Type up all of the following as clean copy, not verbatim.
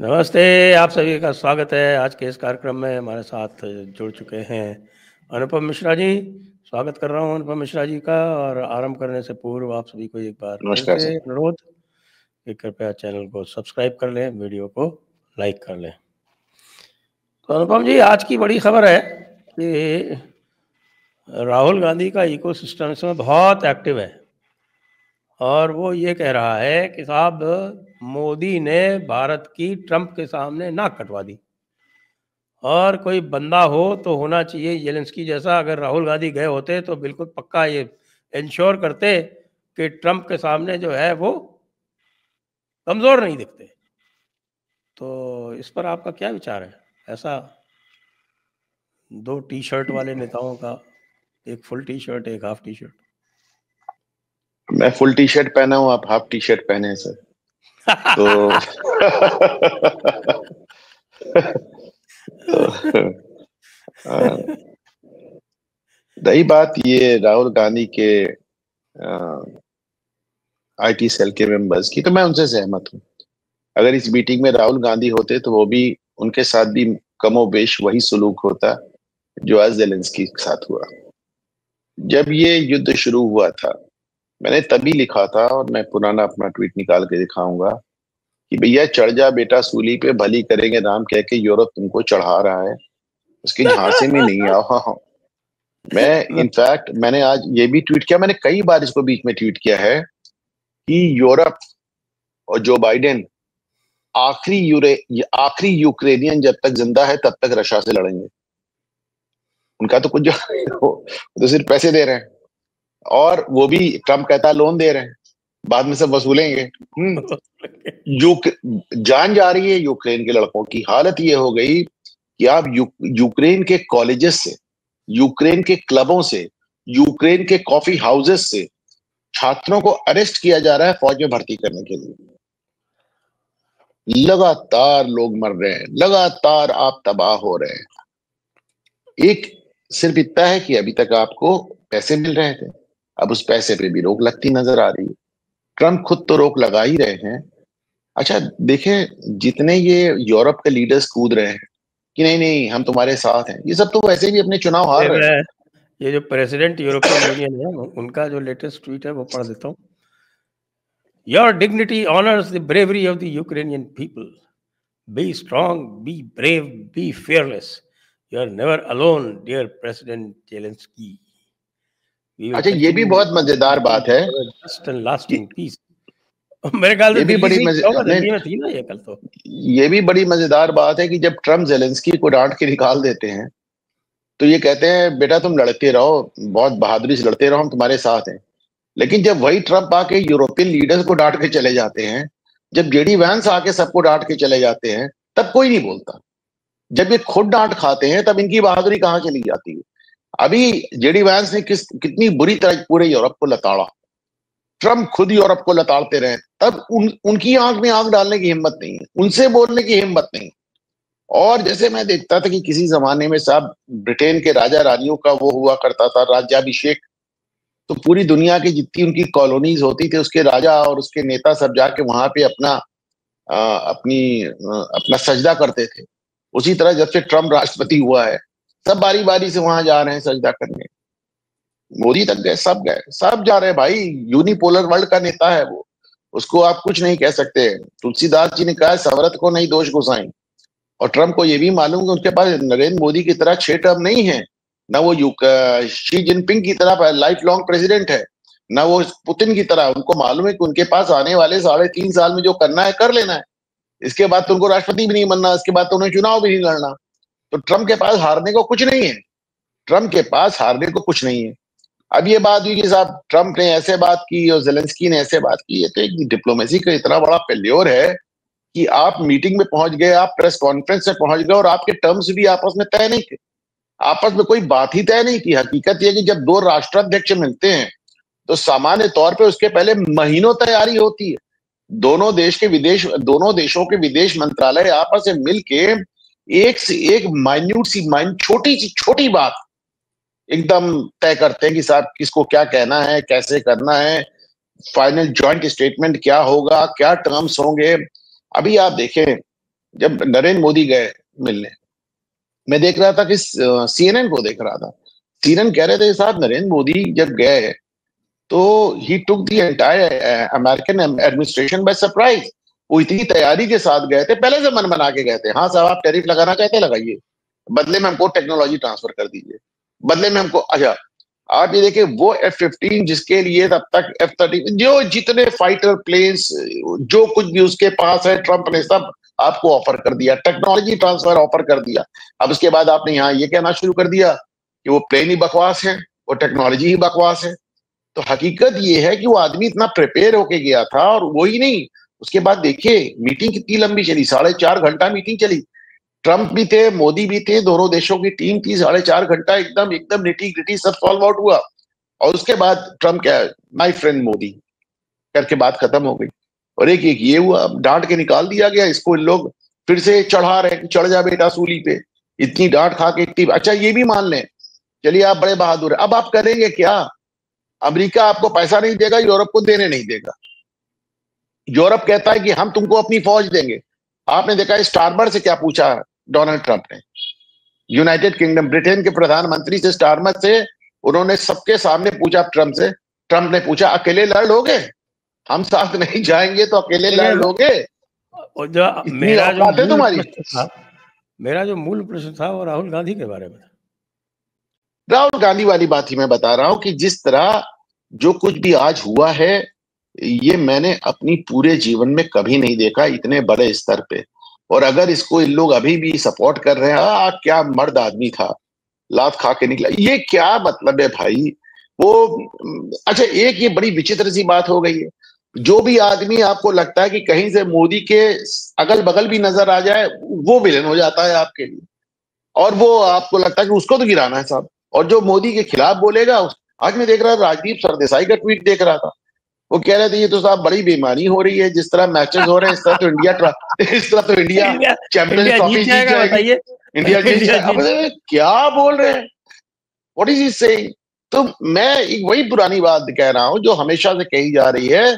नमस्ते, आप सभी का स्वागत है। आज के इस कार्यक्रम में हमारे साथ जुड़ चुके हैं अनुपम मिश्रा जी। स्वागत कर रहा हूँ अनुपम मिश्रा जी का। और आरंभ करने से पूर्व आप सभी को एक बार फिर नमस्कार से सर। अनुरोध कि कृपया चैनल को सब्सक्राइब कर लें, वीडियो को लाइक कर लें। तो अनुपम जी, आज की बड़ी खबर है कि राहुल गांधी का इकोसिस्टम इसमें बहुत एक्टिव है और वो ये कह रहा है कि साहब मोदी ने भारत की ट्रंप के सामने नाक कटवा दी और कोई बंदा हो तो होना चाहिए जेलेंस्की जैसा। अगर राहुल गांधी गए होते तो बिल्कुल पक्का ये इंश्योर करते कि ट्रंप के सामने जो है वो कमज़ोर नहीं दिखते। तो इस पर आपका क्या विचार है? ऐसा दो टी शर्ट वाले नेताओं का, एक फुल टी शर्ट एक हाफ टी शर्ट। मैं फुल टी शर्ट पहना हूँ, आप हाफ टी शर्ट पहने हैं सर। तो रही बात ये राहुल गांधी के आईटी सेल के मेंबर्स की, तो मैं उनसे सहमत हूँ। अगर इस मीटिंग में राहुल गांधी होते तो वो भी, उनके साथ भी कमोबेश वही सुलूक होता जो आज जेलेंस्की के साथ हुआ। जब ये युद्ध शुरू हुआ था, मैंने तभी लिखा था, और मैं पुराना अपना ट्वीट निकाल के दिखाऊंगा, कि भैया चढ़ जा बेटा सूली पे, भली करेंगे राम कह के यूरोप तुमको चढ़ा रहा है, उसके झांसे में नहीं आओ। मैं इनफैक्ट मैंने आज ये भी ट्वीट किया, मैंने कई बार इसको बीच में ट्वीट किया है, कि यूरोप और जो बाइडेन आखिरी यूक्रेनियन जब तक जिंदा है तब तक रशिया से लड़ेंगे। उनका तो कुछ वो तो सिर्फ पैसे दे रहे हैं, और वो भी ट्रम्प कहता है लोन दे रहे हैं, बाद में सब वसूलेंगे। जान जा रही है यूक्रेन के लड़कों की। हालत ये हो गई कि आप यूक्रेन के कॉलेजेस से, यूक्रेन के क्लबों से, यूक्रेन के कॉफी हाउसेस से छात्रों को अरेस्ट किया जा रहा है फौज में भर्ती करने के लिए। लगातार लोग मर रहे हैं, लगातार आप तबाह हो रहे हैं। एक सिर्फ इतना है कि अभी तक आपको पैसे मिल रहे थे, अब उस पैसे पे भी रोक लगती नजर आ रही है। ट्रम्प खुद तो रोक लगा ही रहे हैं। अच्छा देखें, जितने ये यूरोप के लीडर्स कूद रहे हैं कि नहीं नहीं हम तुम्हारे साथ हैं, ये सब तो वैसे भी अपने चुनाव हार रहे हैं। ये जो प्रेसिडेंट यूरोपियन यूनियन है उनका जो लेटेस्ट ट्वीट है वो पढ़ देता हूँ। Your dignity honors the bravery of the Ukrainian people. Be strong, be brave, be fearless. You are never alone, dear President Zelensky. We will अच्छा ये भी continue बहुत मजेदार बात है just and lasting कि peace. मेरे ख्याल से ये भी दिल्ली बड़ी से ही मजे होगा, नहीं, दिल्ली में थी ना ये कल तो। ये भी बड़ी मजेदार बात है कि जब ट्रम्प जेलेंस्की को डांट के निकाल देते हैं, तो ये कहते हैं बेटा तुम लड़ते रहो, बहुत बहादुरी से लड़ते रहो, हम तुम्हारे साथ हैं। लेकिन जब वही ट्रम्प आके यूरोपियन लीडर्स को डांट के चले जाते हैं, जब जेडी वैंस आके सबको डांट के चले जाते हैं, तब कोई नहीं बोलता। जब ये खुद डांट खाते हैं तब इनकी बहादुरी कहाँ चली जाती है। अभी जेडी वैंस ने कितनी बुरी तरह पूरे यूरोप को लताड़ा, ट्रम्प खुद यूरोप को लताड़ते रहे, तब उनकी आंख में आंख डालने की हिम्मत नहीं है, उनसे बोलने की हिम्मत नहीं। और जैसे मैं देखता था कि किसी जमाने में साहब ब्रिटेन के राजा रानियों का वो हुआ करता था राज्याभिषेक, तो पूरी दुनिया की जितनी उनकी कॉलोनीज होती थी, उसके राजा और उसके नेता सब जाके वहां पे अपना सजदा करते थे। उसी तरह जब से ट्रम्प राष्ट्रपति हुआ है, सब बारी बारी से वहां जा रहे हैं सजदा करने। मोदी तक गए, सब जा रहे हैं भाई। यूनिपोलर वर्ल्ड का नेता है वो, उसको आप कुछ नहीं कह सकते। तुलसीदास जी ने कहा सवरत को नहीं दोष गुसाई। और ट्रम्प को ये भी मालूम कि उनके पास नरेंद्र मोदी की तरह 6 टर्म नहीं है, ना वो शी जिनपिंग की तरह लाइफ लॉन्ग प्रेसिडेंट है, ना वो पुतिन की तरह। उनको मालूम है कि उनके पास आने वाले 3.5 साल में जो करना है कर लेना है, इसके बाद तो उनको राष्ट्रपति भी नहीं बनना, इसके बाद तो उन्हें चुनाव भी नहीं लड़ना। तो ट्रम्प के पास हारने को कुछ नहीं है, ट्रम्प के पास हारने को कुछ नहीं है। अब ये बात हुई कि साहब ट्रम्प ने ऐसे बात की और जेलेंस्की ने ऐसे बात की, ये तो एक डिप्लोमेसी का इतना बड़ा फेल्योर है कि आप मीटिंग में पहुंच गए, आप प्रेस कॉन्फ्रेंस में पहुंच गए और आपके टर्म्स भी आपस में तय नहीं थे, आपस में कोई बात ही तय नहीं की। हकीकत यह कि जब दो राष्ट्राध्यक्ष मिलते हैं तो सामान्य तौर पे उसके पहले महीनों तैयारी होती है। दोनों देशों के विदेश मंत्रालय आपस में मिलके एक से एक छोटी बात एकदम तय करते हैं कि साहब किसको क्या कहना है, कैसे करना है, फाइनल जॉइंट स्टेटमेंट क्या होगा, क्या टर्म्स होंगे। अभी आप देखें जब नरेंद्र मोदी गए मिलने, मैं देख रहा था कि CNN को देख रहा था, CNN कह रहे थे साहब नरेंद्र मोदी जब गए तो ही took the entire American administration by surprise. वो इतनी तैयारी के साथ गए थे, पहले से मन बना के गए थे, हाँ साहब आप टैरिफ लगाना चाहते लगाइए, बदले में हमको टेक्नोलॉजी ट्रांसफर कर दीजिए, बदले में हमको। अच्छा आप ये देखिए वो F-15 जिसके लिए तब तक F-30 जो जितने फाइटर प्लेन्स जो कुछ भी उसके पास है, ट्रंप ने सब आपको ऑफर कर दिया, टेक्नोलॉजी ट्रांसफर ऑफर कर दिया। अब उसके बाद आपने यहाँ ये कहना शुरू कर दिया कि वो प्लेन ही बकवास है, वो टेक्नोलॉजी ही बकवास है। तो हकीकत ये है कि वो आदमी इतना प्रिपेयर होके गया था, और वो ही नहीं, उसके बाद देखिए मीटिंग कितनी लंबी चली, 4.5 घंटा मीटिंग चली। ट्रंप भी थे, मोदी भी थे, दोनों देशों की टीम थी, 4.5 घंटा एकदम एकदम निटी ग्रिटी सब सॉल्व आउट हुआ। और उसके बाद ट्रंप क्या, माय फ्रेंड मोदी करके बात खत्म हो गई। और एक एक ये हुआ, डांट के निकाल दिया गया इसको, इन लोग फिर से चढ़ा रहे कि चढ़ जा बेटा सूली पे, इतनी डांट खा के इतनी। अच्छा ये भी मान लें, चलिए आप बड़े बहादुर है, अब आप करेंगे क्या? अमेरिका आपको पैसा नहीं देगा, यूरोप को देने नहीं देगा। यूरोप कहता है कि हम तुमको अपनी फौज देंगे। आपने देखा स्टारमर से क्या पूछा डोनाल्ड ट्रंप ने, यूनाइटेड किंगडम ब्रिटेन के प्रधानमंत्री से, स्टारमर से उन्होंने सबके सामने पूछा ट्रंप से, ट्रंप ने पूछा अकेले लड़ लोगे, हम साथ नहीं जाएंगे तो अकेले लड़ लोगे? और जो इतनी औकात है तुम्हारी? मेरा जो मूल प्रश्न था वो राहुल गांधी के बारे में था। राहुल गांधी वाली बात ही मैं बता रहा हूं कि जिस तरह जो कुछ भी आज हुआ है, ये मैंने अपनी पूरे जीवन में कभी नहीं देखा इतने बड़े स्तर पे। और अगर इसको इन लोग अभी भी सपोर्ट कर रहे हैं, क्या मर्द आदमी था, लात खा के निकला, ये क्या मतलब है भाई? वो अच्छा एक ये बड़ी विचित्र सी बात हो गई है, जो भी आदमी आपको लगता है कि कहीं से मोदी के अगल बगल भी नजर आ जाए, वो विलेन हो जाता है आपके लिए, और वो आपको लगता है कि उसको तो गिराना है साहब। और जो मोदी के खिलाफ बोलेगा, आज मैं देख रहा था राजदीप सरदेसाई का ट्वीट देख रहा था, वो कह रहे थे ये तो साहब बड़ी बेईमानी हो रही है, जिस तरह मैचेस हो रहे हैं इस तरह तो इंडिया चैंपियंस ट्रॉफी जीत जाएगी, इंडिया जीत जाएगी। क्या बोल रहे हैं, व्हाट इज ही सेइंग? तो मैं एक वही पुरानी बात कह रहा हूं जो हमेशा से कही जा रही है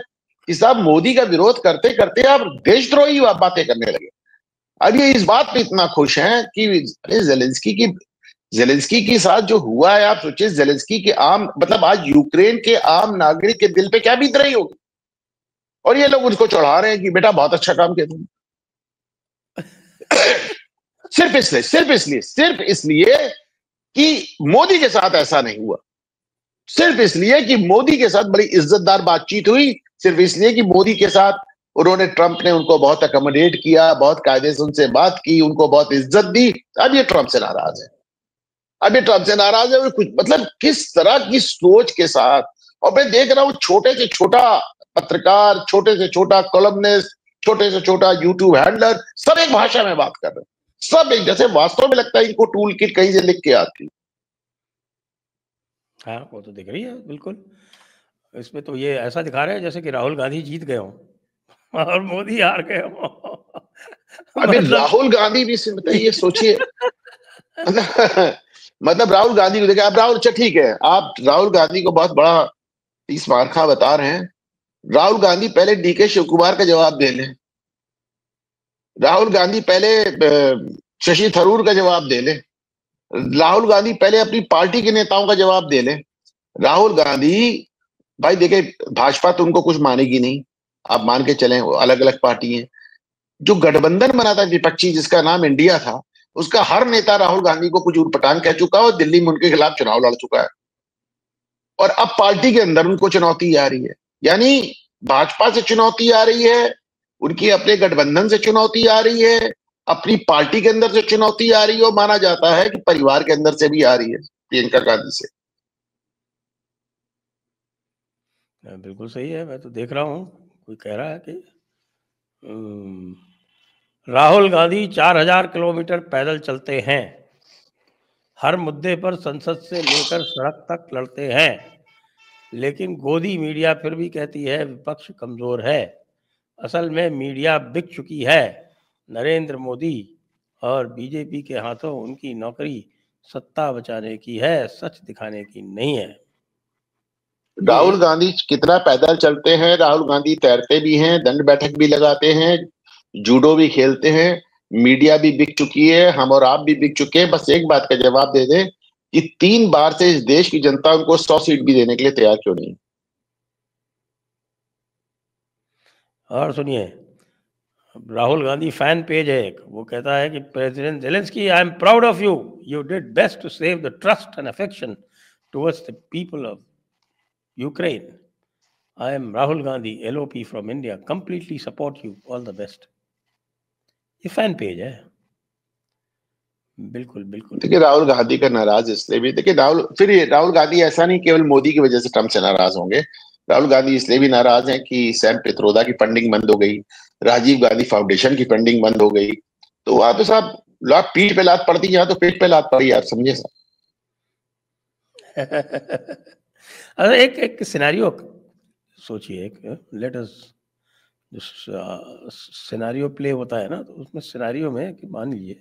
कि साहब मोदी का विरोध करते करते आप देशद्रोही बातें करने लगे। अब ये इस बात पे इतना खुश हैं कि जेलेंस्की के साथ जो हुआ है, आप सोचिए जेलेंस्की के आम, मतलब आज यूक्रेन के आम नागरिक के दिल पे क्या बीत रही होगी, और ये लोग उसको चढ़ा रहे हैं कि बेटा बहुत अच्छा काम किया तुमने। सिर्फ इसलिए कि मोदी के साथ ऐसा नहीं हुआ, सिर्फ इसलिए कि मोदी के साथ बड़ी इज्जतदार बातचीत हुई, सिर्फ इसलिए कि मोदी के साथ उन्होंने, ट्रंप ने उनको बहुत अकोमोडेट किया, बहुत कायदे से उनसे बात की, उनको बहुत इज्जत दी। अब ये ट्रंप से नाराज है, अब ये ट्रंप से नाराज है। कुछ मतलब किस तरह की सोच के साथ। और मैं देख रहा हूं छोटे से छोटा पत्रकार, छोटे से छोटा कॉलमनिस्ट, छोटे से छोटा यूट्यूब हैंडलर, सब एक भाषा में बात कर रहे हैं, सब एक जैसे, वास्तव में लगता है इनको टूल किट कहीं से लिख के आती। हाँ वो तो दिख रही है बिल्कुल। इसमें तो ये ऐसा दिखा रहे हैं जैसे कि राहुल गांधी जीत गए हों और मोदी हार गए हों। अभी राहुल गांधी भी ये सोचिए मतलब राहुल गांधी को देखिए, अब राहुल, अच्छा ठीक है, आप राहुल गांधी को बहुत बड़ा तीस मार्खा बता रहे हैं। राहुल गांधी पहले डीके शिव कुमार का जवाब दे लें, राहुल गांधी पहले शशि थरूर का जवाब दे लें, राहुल गांधी पहले अपनी पार्टी के नेताओं का जवाब दे लें। राहुल गांधी भाई देखे, भाजपा तो उनको कुछ मानेगी नहीं, आप मान के चलें, वो अलग अलग पार्टी है। जो गठबंधन बना था विपक्षी जिसका नाम इंडिया था, उसका हर नेता राहुल गांधी को कुछ उटपटांग कह चुका है और दिल्ली में उनके खिलाफ चुनाव लड़ चुका है। और अब पार्टी के अंदर उनको चुनौती आ रही है, यानी भाजपा से चुनौती आ रही है, उनकी अपने गठबंधन से चुनौती आ रही है, अपनी पार्टी के अंदर से चुनौती आ रही है, और माना जाता है कि परिवार के अंदर से भी आ रही है प्रियंका गांधी से। बिल्कुल सही है, मैं तो देख रहा हूँ, कोई कह रहा है कि राहुल गांधी 4000 किलोमीटर पैदल चलते हैं, हर मुद्दे पर संसद से लेकर सड़क तक लड़ते हैं, लेकिन गोदी मीडिया फिर भी कहती है विपक्ष कमजोर है। असल में मीडिया बिक चुकी है। नरेंद्र मोदी और बीजेपी के हाथों उनकी नौकरी सत्ता बचाने की है, सच दिखाने की नहीं है। राहुल गांधी कितना पैदल चलते हैं, राहुल गांधी तैरते भी हैं, दंड बैठक भी लगाते हैं, जूडो भी खेलते हैं। मीडिया भी बिक चुकी है, हम और आप भी बिक चुके हैं। बस एक बात का जवाब दे दें कि 3 बार से इस देश की जनता उनको 100 सीट भी देने के लिए तैयार क्यों नहीं? और सुनिए, राहुल गांधी फैन पेज है एक, वो कहता है कि president Zelensky, I am proud of you, you did best to save the trust and affection towards the people of Ukraine. I am Rahul Gandhi LOP from India, completely support you, all the best. ये fan page है। बिल्कुल बिल्कुल। देखिए, राहुल गांधी का नाराज इसलिए भी, देखिए राहुल गांधी ऐसा नहीं केवल मोदी की वजह से ट्रंप से नाराज होंगे। राहुल गांधी इसलिए भी नाराज हैं कि सैम पित्रोदा की फंडिंग बंद हो गई, राजीव गांधी फाउंडेशन की फंडिंग बंद हो गई, तो वहां पे साहब लात पीठ पे लात पड़ती, यहाँ तो पेट पे लात पड़ी यार, समझे साहब। अरे एक सिनेरियो सोचिए, एक लेट अस सिनेरियो प्ले होता है ना, तो उसमें सिनेरियो में कि मान लीजिए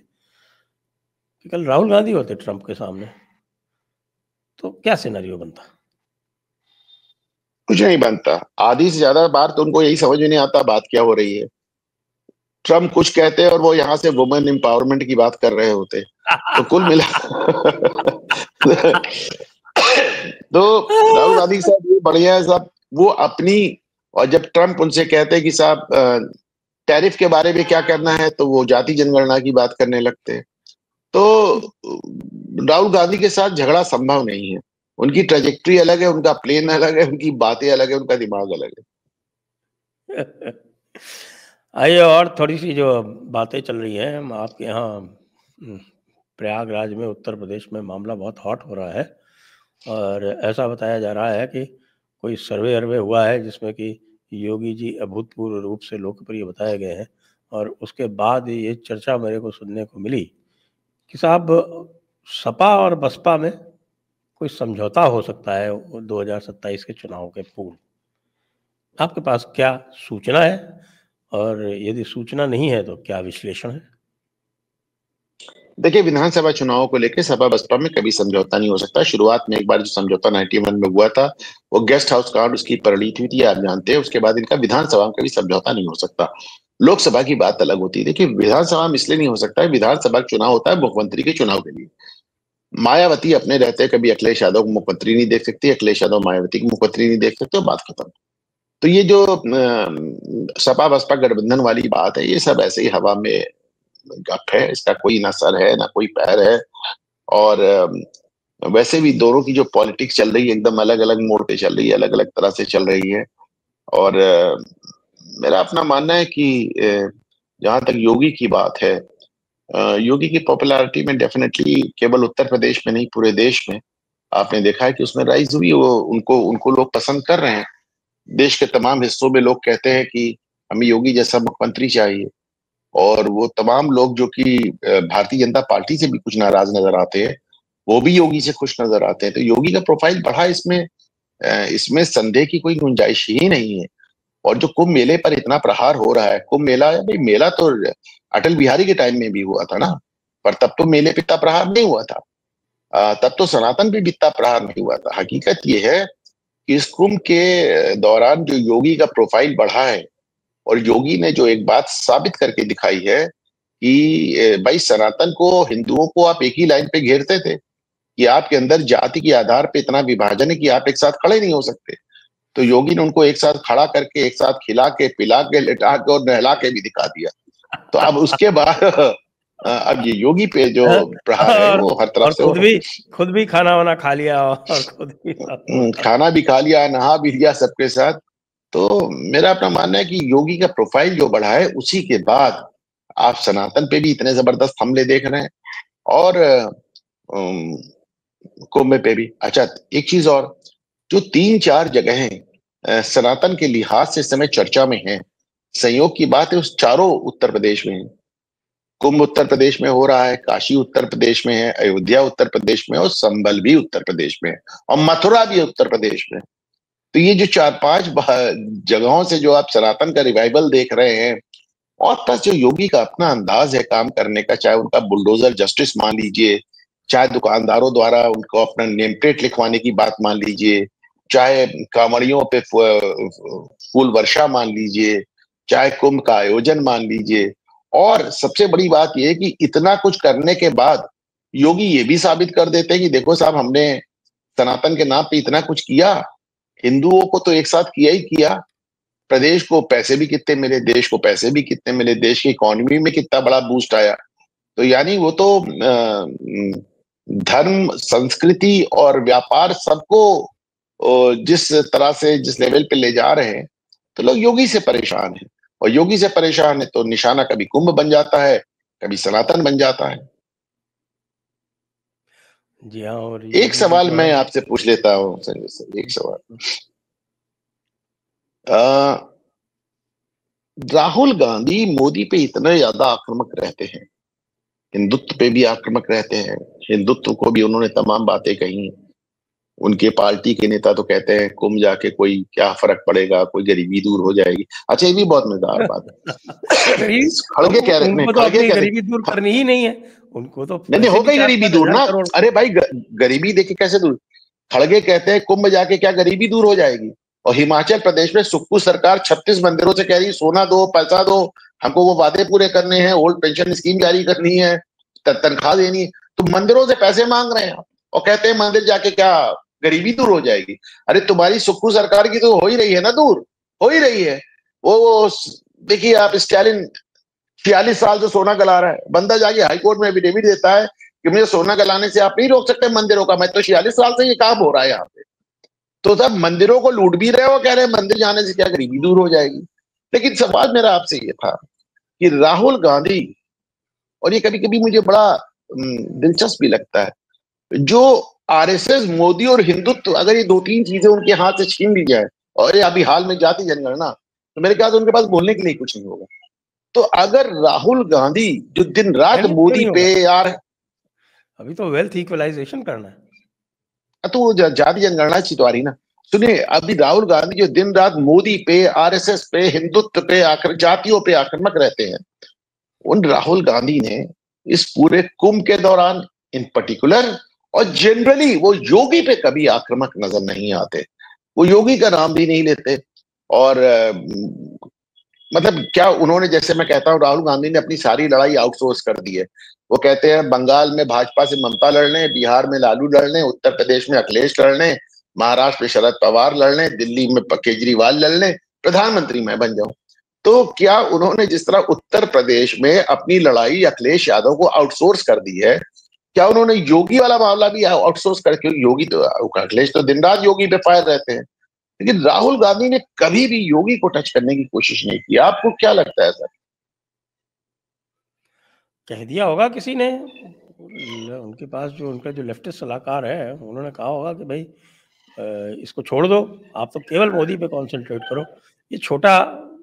कि कल राहुल गांधी होते ट्रंप के सामने, तो क्या सिनेरियो बनता? कुछ नहीं बनता। आधी से ज्यादा बार तो उनको यही समझ में नहीं आता बात क्या हो रही है। ट्रम्प कुछ कहते हैं और वो यहाँ से वुमेन एम्पावरमेंट की बात कर रहे होते, तो कुल मिला तो राहुल गांधी साहब ये बढ़िया है साहब, वो अपनी, और जब ट्रम्प उनसे कहते हैं कि साहब टैरिफ के बारे में क्या करना है, तो वो जाति जनगणना की बात करने लगते हैं। तो राहुल गांधी के साथ झगड़ा संभव नहीं है। उनकी ट्रेजेक्ट्री अलग है, उनका प्लेन अलग है, उनकी बातें अलग है, उनका दिमाग अलग है। आइए, और थोड़ी सी जो बातें चल रही है, हम आपके यहाँ प्रयागराज में उत्तर प्रदेश में मामला बहुत हॉट हो रहा है, और ऐसा बताया जा रहा है कि कोई सर्वे अर्वे हुआ है जिसमें कि योगी जी अभूतपूर्व रूप से लोकप्रिय बताए गए हैं, और उसके बाद ये चर्चा मेरे को सुनने को मिली कि साहब सपा और बसपा में कोई समझौता हो सकता है 2027 के चुनाव के पूर्व। आपके पास क्या सूचना है, और यदि सूचना नहीं है तो क्या विश्लेषण है? देखिए, विधानसभा चुनाव को लेकर सपा बसपा में कभी समझौता नहीं हो सकता। शुरुआत में एक बार जो समझौता 91 में हुआ था, वो गेस्ट हाउस कार्ड उसकी परिणीत हुई थी, आप जानते हैं। उसके बाद इनका विधानसभा में कभी समझौता नहीं हो सकता। लोकसभा की बात अलग होती है। देखिए, विधानसभा में इसलिए नहीं हो सकता है, विधानसभा का चुनाव होता है मुख्यमंत्री के चुनाव के लिए। मायावती अपने रहते कभी अखिलेश यादव को मुख्यमंत्री नहीं देख सकती, अखिलेश यादव मायावती को मुख्यमंत्री नहीं देख सकते, बात खत्म। तो ये जो सपा बसपा गठबंधन वाली बात है, ये सब ऐसे ही हवा में गप है, इसका कोई ना सर है ना कोई पैर है। और वैसे भी दोनों की जो पॉलिटिक्स चल रही है एकदम अलग अलग मोड़ पे चल रही है, अलग अलग तरह से चल रही है। और मेरा अपना मानना है कि जहां तक योगी की बात है, योगी की पॉपुलैरिटी में डेफिनेटली केवल उत्तर प्रदेश में नहीं पूरे देश में आपने देखा है कि उसमें राइज हुई। वो उनको उनको लोग पसंद कर रहे हैं। देश के तमाम हिस्सों में लोग कहते हैं कि हमें योगी जैसा मुख्यमंत्री चाहिए। और वो तमाम लोग जो कि भारतीय जनता पार्टी से भी कुछ नाराज नजर आते हैं, वो भी योगी से खुश नजर आते हैं। तो योगी का प्रोफाइल बढ़ा, इसमें संदेह की कोई गुंजाइश ही नहीं है। और जो कुंभ मेले पर इतना प्रहार हो रहा है, कुंभ मेला, भाई मेला तो अटल बिहारी के टाइम में भी हुआ था ना, पर तब तो मेले पे इतना प्रहार नहीं हुआ था। तब तो सनातन पे भी इतना प्रहार नहीं हुआ था। हकीकत ये है कि इस कुंभ के दौरान जो योगी का प्रोफाइल बढ़ा है, और योगी ने जो एक बात साबित करके दिखाई है कि भाई सनातन को, हिंदुओं को आप एक ही लाइन पे घेरते थे कि आपके अंदर जाति के आधार पे इतना विभाजन है कि आप एक साथ खड़े नहीं हो सकते। तो योगी ने उनको एक साथ खड़ा करके, एक साथ खिला के, पिला के, लिटा के और नहला के भी दिखा दिया। तो अब उसके बाद अब ये योगी पे जो प्रहार है वो हर तरफ से खुद भी खाना वाना खा लिया, और खुद भी खाना भी खा लिया, नहा भी लिया सबके साथ। तो मेरा अपना मानना है कि योगी का प्रोफाइल जो बढ़ा है, उसी के बाद आप सनातन पे भी इतने जबरदस्त हमले देख रहे हैं, और कुंभ पे भी। अच्छा, एक चीज और, जो 3-4 जगहें सनातन के लिहाज से इस समय चर्चा में है, संयोग की बात है उस चारों उत्तर प्रदेश में है। कुंभ उत्तर प्रदेश में हो रहा है, काशी उत्तर प्रदेश में है, अयोध्या उत्तर प्रदेश में, और संभल भी उत्तर प्रदेश में है, और मथुरा भी उत्तर प्रदेश में। तो ये जो 4-5 जगहों से जो आप सनातन का रिवाइवल देख रहे हैं, और प्लस जो योगी का अपना अंदाज है काम करने का, चाहे उनका बुलडोजर जस्टिस मान लीजिए, चाहे दुकानदारों द्वारा उनको अपना नेम प्लेट लिखवाने की बात मान लीजिए, चाहे कांवड़ियों पे फूल वर्षा मान लीजिए, चाहे कुंभ का आयोजन मान लीजिए, और सबसे बड़ी बात यह है कि इतना कुछ करने के बाद योगी ये भी साबित कर देते हैं कि देखो साहब, हमने सनातन के नाम पे इतना कुछ किया, हिंदुओं को तो एक साथ किया ही किया, प्रदेश को पैसे भी कितने मिले, देश को पैसे भी कितने मिले, देश की इकोनॉमी में कितना बड़ा बूस्ट आया। तो यानी वो तो धर्म, संस्कृति और व्यापार सबको जिस तरह से जिस लेवल पे ले जा रहे हैं, तो लोग योगी से परेशान हैं। और योगी से परेशान है तो निशाना कभी कुंभ बन जाता है, कभी सनातन बन जाता है। जी हाँ। और एक सवाल मैं आपसे पूछ लेता हूँ संजय सर, एक सवाल। राहुल गांधी मोदी पे इतने ज्यादा आक्रामक रहते हैं, हिंदुत्व पे भी आक्रामक रहते हैं, हिंदुत्व को भी उन्होंने तमाम बातें कही। उनके पार्टी के नेता तो कहते हैं कुंभ जाके कोई क्या फर्क पड़ेगा, कोई गरीबी दूर हो जाएगी। अच्छा, ये भी बहुत मजेदार बात है। खड़गे कह रहे हैं, उनको तो अपनी गरीबी दूर करनी ही नहीं है, उनको तो नहीं हो गई गरीबी दूर ना। अरे भाई, गरीबी देखिए कैसे दूर। खड़गे कहते हैं कुंभ जाके क्या गरीबी दूर हो जाएगी, और हिमाचल प्रदेश में सुक्खू सरकार 36 मंदिरों से कह रही सोना दो, पैसा दो, हमको वो वादे पूरे करने हैं, ओल्ड पेंशन स्कीम जारी करनी है, तनख्वाह देनी है। तो मंदिरों से पैसे मांग रहे हैं और कहते हैं मंदिर जाके क्या गरीबी दूर हो जाएगी। अरे तुम्हारी सुक्खू सरकार की तो हो ही रही है ना दूर, हो ही रही है। वो देखिए आप, स्टालिन 46 साल से सोना गला रहा है, बंदा जाके हाईकोर्ट में एफिडेविट देता है कि मुझे सोना गलाने से आप नहीं रोक सकते मंदिरों का, मैं तो 46 साल से ये काम हो रहा है यहाँ पे। तो सब मंदिरों को लूट भी रहे हो, कह रहे हैं मंदिर जाने से क्या गरीबी दूर हो जाएगी। लेकिन सवाल मेरा आपसे ये था कि राहुल गांधी, और ये कभी कभी मुझे बड़ा दिलचस्प भी लगता है, जो आरएसएस, मोदी और हिंदुत्व, अगर ये दो तीन चीजें उनके हाथ से छीन ली जाए, और ये अभी हाल में जाति जनगणना, तो मेरे ख्याल से उनके पास बोलने के लिए कुछ नहीं होगा। तो अगर राहुल गांधी जो दिन रात मोदी पे यार, अभी तो वेल्थ इक्वलाइजेशन करना है, तो वो जाति जनगणना चितवारी ना। सुनिए, अभी राहुल गांधी जो दिन रात मोदी पे, आरएसएस पे, हिंदुत्व पे, जातियों पे आक्रामक रहते हैं, उन राहुल गांधी ने इस पूरे कुंभ के दौरान इन पर्टिकुलर, और जनरली वो योगी पे कभी आक्रामक नजर नहीं आते, वो योगी का नाम भी नहीं लेते। और मतलब क्या उन्होंने, जैसे मैं कहता हूँ, राहुल गांधी ने अपनी सारी लड़ाई आउटसोर्स कर दी है। वो कहते हैं बंगाल में भाजपा से ममता लड़ने, बिहार में लालू लड़ने, उत्तर प्रदेश में अखिलेश लड़ने, महाराष्ट्र में शरद पवार लड़ने, दिल्ली में केजरीवाल लड़ने, प्रधानमंत्री मैं बन जाऊं। तो क्या उन्होंने जिस तरह उत्तर प्रदेश में अपनी लड़ाई अखिलेश यादव को आउटसोर्स कर दी है, क्या उन्होंने योगी वाला मामला भी आउटसोर्स करके, योगी तो, अखिलेश तो दिन रात योगी पे फायर रहते हैं, लेकिन राहुल गांधी ने कभी भी योगी को टच करने की कोशिश नहीं की। आपको क्या लगता है सर? कह दिया होगा किसी ने, उनके पास जो उनका जो लेफ्टिस्ट सलाहकार है, उन्होंने कहा होगा कि भाई इसको छोड़ दो, आप तो केवल मोदी पे कॉन्सेंट्रेट करो, ये छोटा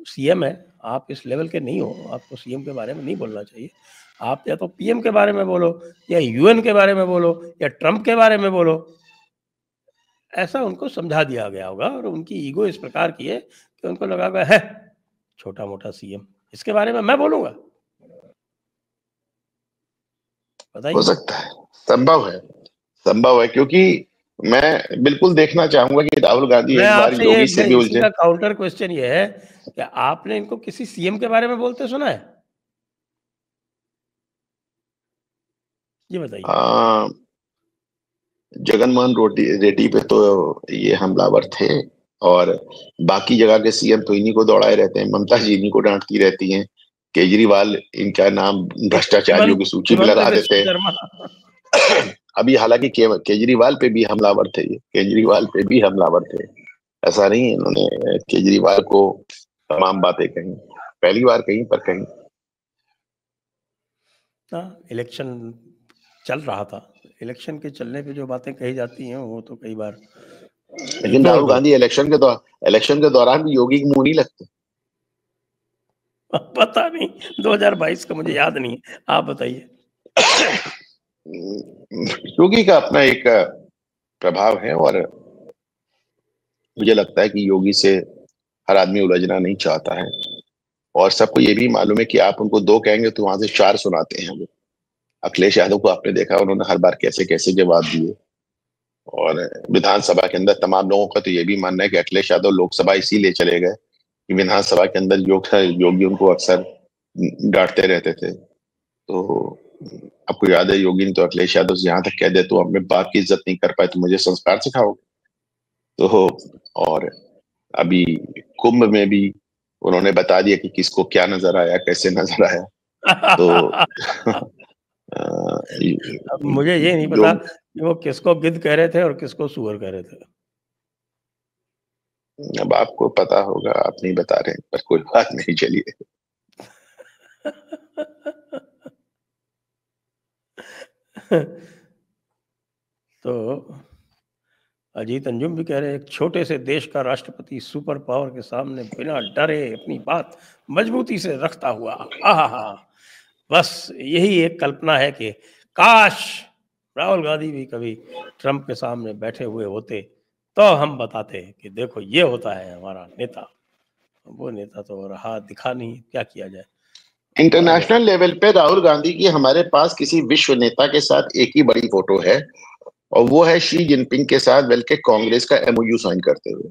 सीएम है, आप इस लेवल के नहीं हो, आपको सीएम के बारे में नहीं बोलना चाहिए, आप या तो पीएम के बारे में बोलो, या यूएन के बारे में बोलो, या ट्रंप के बारे में बोलो। ऐसा उनको समझा दिया गया होगा, और उनकी ईगो इस प्रकार की है कि उनको लगा हुआ है छोटा मोटा सीएम, इसके बारे में मैं बोलूंगा। हो सकता है, संभव है, क्योंकि मैं बिल्कुल देखना चाहूंगा कि राहुल गांधी एक बार योगी से भी उलझे। काउंटर क्वेश्चन ये है कि आपने इनको किसी सीएम के बारे में बोलते सुना है? ये बताइए। जगनमोहन रेड्डी पे तो ये हमलावर थे, और बाकी जगह के सीएम तो इन्हीं को दौड़ाए रहते हैं, ममता जी इन्हीं को डांटती रहती हैं, केजरीवाल इनका नाम भ्रष्टाचारियों की सूची में लगा देते हैं। अभी हालांकि केजरीवाल पे भी हमलावर थे, ये केजरीवाल पे भी हमलावर थे, ऐसा नहीं इन्होंने केजरीवाल को तमाम बातें कही, पहली बार कहीं पर कहीं। इलेक्शन चल रहा था, इलेक्शन के चलने पे जो बातें कही जाती हैं वो तो कई बार, लेकिन राहुल गांधी इलेक्शन के दौरान भी योगी के मुंह नहीं लगते। पता नहीं, 2022 का मुझे याद नहीं है, आप बताइए। योगी का अपना एक प्रभाव है, और मुझे लगता है कि योगी से हर आदमी उलझना नहीं चाहता है, और सबको ये भी मालूम है कि आप उनको दो कहेंगे तो वहां से चार सुनाते हैं वो। अखिलेश यादव को आपने देखा, उन्होंने हर बार कैसे कैसे जवाब दिए, और विधानसभा के अंदर तमाम लोगों का तो ये भी मानना है कि अखिलेश यादव लोकसभा इसीलिए चले गए कि विधानसभा के अंदर योगी उनको अक्सर डांटते रहते थे। तो आपको याद है योगी ने तो अखिलेश यादव से यहाँ तक कह दे, तो अपने बाप की इज्जत नहीं कर पाए तो मुझे संस्कार सिखाओगे? तो और अभी कुंभ में भी उन्होंने बता दिया कि किसको क्या नजर आया, कैसे नजर आया। तो अब मुझे ये नहीं जो पता कि वो किसको गिद्ध कह रहे थे और किसको सूअर कह रहे थे। अब आपको पता होगा, आप नहीं बता रहे, पर कोई बात नहीं, चलिए। तो अजीत अंजुम भी कह रहे हैं, एक छोटे से देश का राष्ट्रपति सुपर पावर के सामने बिना डरे अपनी बात मजबूती से रखता हुआ, आहा, बस यही एक कल्पना है कि काश राहुल गांधी भी कभी ट्रंप के सामने बैठे हुए होते तो हम बताते कि देखो ये होता है हमारा नेता। वो नेता तो रहा दिखा नहीं, क्या किया जाए। इंटरनेशनल लेवल पे राहुल गांधी की हमारे पास किसी विश्व नेता के साथ एक ही बड़ी फोटो है, और वो है शी जिनपिंग के साथ बल्कि कांग्रेस का एमओयू साइन करते हुए।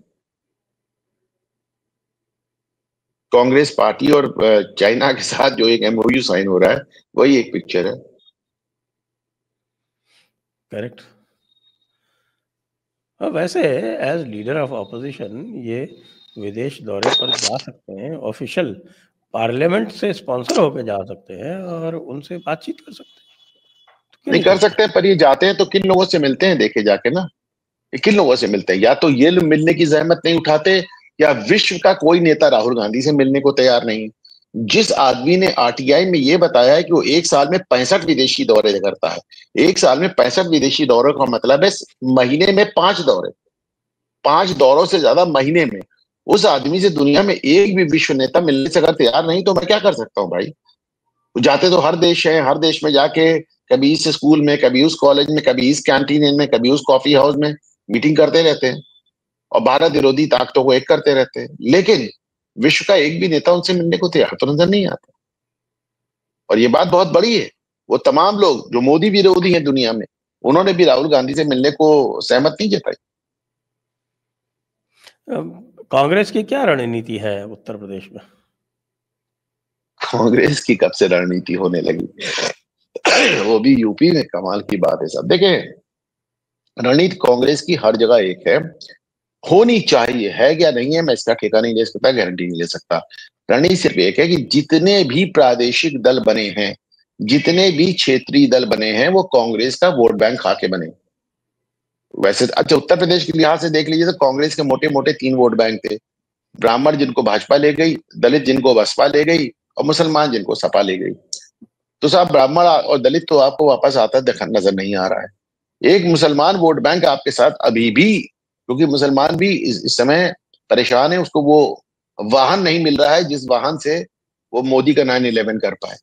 कांग्रेस पार्टी और चाइना के साथ जो एक एमओयू साइन हो रहा है, वही एक पिक्चर है। करेक्ट। वैसे एज लीडर ऑफ ऑपोजिशन ये विदेश दौरे पर जा सकते हैं, ऑफिशियल पार्लियामेंट से स्पॉन्सर होकर जा सकते हैं और उनसे बातचीत कर सकते हैं, तो क्यों नहीं नहीं कर करते? सकते, पर ये जाते हैं तो किन लोगों से मिलते हैं, देखे जाके ना, ये किन लोगों से मिलते हैं। या तो ये लोग मिलने की जहमत नहीं उठाते, या विश्व का कोई नेता राहुल गांधी से मिलने को तैयार नहीं। जिस आदमी ने आरटीआई में ये बताया है कि वो एक साल में 65 विदेशी दौरे करता है, एक साल में 65 विदेशी दौरे का मतलब है महीने में 5 दौरे, 5 दौरों से ज्यादा महीने में। उस आदमी से दुनिया में एक भी विश्व नेता मिलने से अगर तैयार नहीं, तो मैं क्या कर सकता हूँ भाई। जाते तो हर देश है, हर देश में जाके कभी इस स्कूल में, कभी उस कॉलेज में, कभी इस कैंटीन में, कभी उस कॉफी हाउस में मीटिंग करते रहते हैं, और भारत विरोधी ताकतों को एक करते रहते हैं, लेकिन विश्व का एक भी नेता उनसे मिलने को तैयार तो नजर नहीं आता। और ये बात बहुत बड़ी है। वो तमाम लोग जो मोदी विरोधी हैं दुनिया में, उन्होंने भी राहुल गांधी से मिलने को सहमत नहीं जताई। कांग्रेस की क्या रणनीति है उत्तर प्रदेश में? कांग्रेस की कब से रणनीति होने लगी? वो भी यूपी में, कमाल की बात है सब। देखें, रणनीति कांग्रेस की हर जगह एक है, होनी चाहिए, है क्या नहीं है मैं इसका ठेका नहीं ले सकता, गारंटी नहीं ले सकता। रणनीति सिर्फ एक है कि जितने भी प्रादेशिक दल बने हैं, जितने भी क्षेत्रीय दल बने हैं, वो कांग्रेस का वोट बैंक खा के बने। वैसे अच्छा, उत्तर प्रदेश के लिहाज से देख लीजिए तो कांग्रेस के मोटे मोटे 3 वोट बैंक थे, ब्राह्मण जिनको भाजपा ले गई, दलित जिनको बसपा ले गई, और मुसलमान जिनको सपा ले गई। तो साहब, ब्राह्मण और दलित तो आपको वापस आता देखा नजर नहीं आ रहा है। एक मुसलमान वोट बैंक आपके साथ अभी भी, क्योंकि मुसलमान भी इस समय परेशान है, उसको वो वाहन नहीं मिल रहा है जिस वाहन से वो मोदी का 9/11 कर पाए।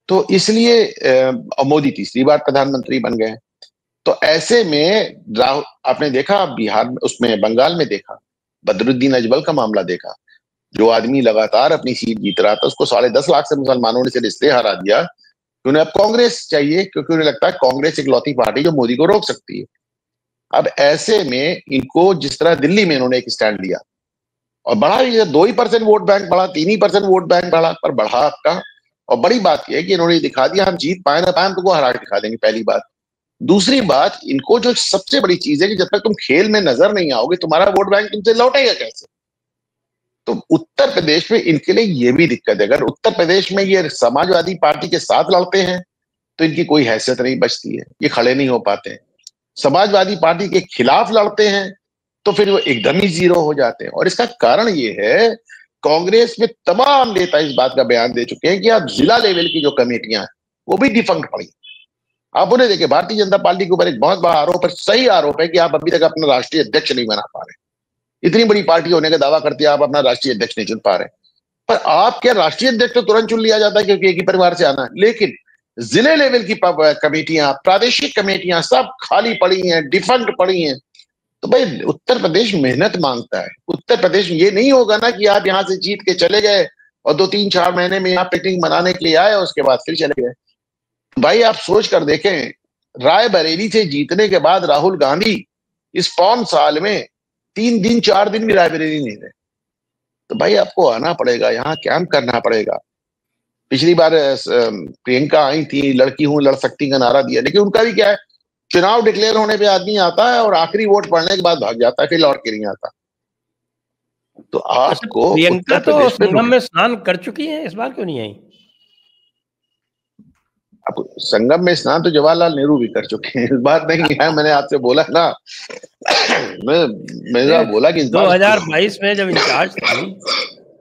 तो इसलिए और मोदी तीसरी बार प्रधानमंत्री बन गए। तो ऐसे में राहुल, आपने देखा बिहार में, उसमें बंगाल में देखा, बदरुद्दीन अजमल का मामला देखा, जो आदमी लगातार अपनी सीट जीत रहा था, उसको 10.5 लाख से मुसलमानों ने सिर्फ इसलिए हरा दिया कि उन्हें अब कांग्रेस चाहिए, क्योंकि उन्हें लगता है कांग्रेस एक लौती पार्टी जो मोदी को रोक सकती है। अब ऐसे में इनको, जिस तरह दिल्ली में इन्होंने एक स्टैंड लिया और बढ़ा, 2% वोट बैंक बढ़ा, 3% वोट बैंक बढ़ा, पर बढ़ा आपका। और बड़ी बात यह है कि इन्होंने दिखा दिया, हम जीत पाए ना पाए, हम तुमको हरा के दिखा देंगे, पहली बात। दूसरी बात, इनको जो सबसे बड़ी चीज है कि जब तक तुम खेल में नजर नहीं आओगे, तुम्हारा वोट बैंक तुमसे लौटेगा कैसे? तो उत्तर प्रदेश में इनके लिए ये भी दिक्कत है। अगर उत्तर प्रदेश में ये समाजवादी पार्टी के साथ लड़ते हैं तो इनकी कोई हैसियत नहीं बचती है, ये खड़े नहीं हो पाते हैं। समाजवादी पार्टी के खिलाफ लड़ते हैं तो फिर वो एकदम ही जीरो हो जाते हैं। और इसका कारण ये है, कांग्रेस में तमाम नेता इस बात का बयान दे चुके हैं कि आप जिला लेवल की जो कमेटियां हैं वो भी डिफंक्ट पड़ी। आप उन्हें देखिए, भारतीय जनता पार्टी के ऊपर एक बहुत बड़ा आरोप है, सही आरोप है, कि आप अभी तक अपना राष्ट्रीय अध्यक्ष नहीं बना पा रहे। इतनी बड़ी पार्टी होने का दावा करती है, आप अपना राष्ट्रीय अध्यक्ष नहीं चुन पा रहे। पर आप क्या, राष्ट्रीय अध्यक्ष तो तुरंत चुन लिया जाता है क्योंकि एक ही परिवार से आना है, लेकिन जिले लेवल की कमेटियां, प्रादेशिक कमेटियां सब खाली पड़ी हैं, डिफंक्ट पड़ी हैं। तो भाई, उत्तर प्रदेश मेहनत मांगता है। उत्तर प्रदेश में ये नहीं होगा ना कि आप यहां से जीत के चले गए और 2-3-4 महीने में यहाँ पिकनिक मनाने के लिए आए और उसके बाद फिर चले गए। भाई आप सोच कर देखें, रायबरेली से जीतने के बाद राहुल गांधी इस 5 साल में 3 दिन 4 दिन भी रायबरेली नहीं रहे। तो भाई आपको आना पड़ेगा, यहाँ कैंप करना पड़ेगा। पिछली बार प्रियंका आई थी, लड़की हूं लड़ सकती का नारा दिया, लेकिन उनका भी क्या है, चुनाव डिक्लेयर होने पे आदमी आता है और आखिरी वोट पड़ने के बाद भाग जाता है, फिर लौट के नहीं आता। तो अच्छा, आपको प्रियंका उत्तर तो प्रदेश में संगम में स्नान कर चुकी हैं, इस बार क्यों नहीं आई? अब संगम में स्नान तो जवाहरलाल नेहरू भी कर चुके हैं, इस बार नहीं है। मैंने आपसे बोला ना, मेरा बोला कि इस बार 2022 में जब इंचार्ज थी,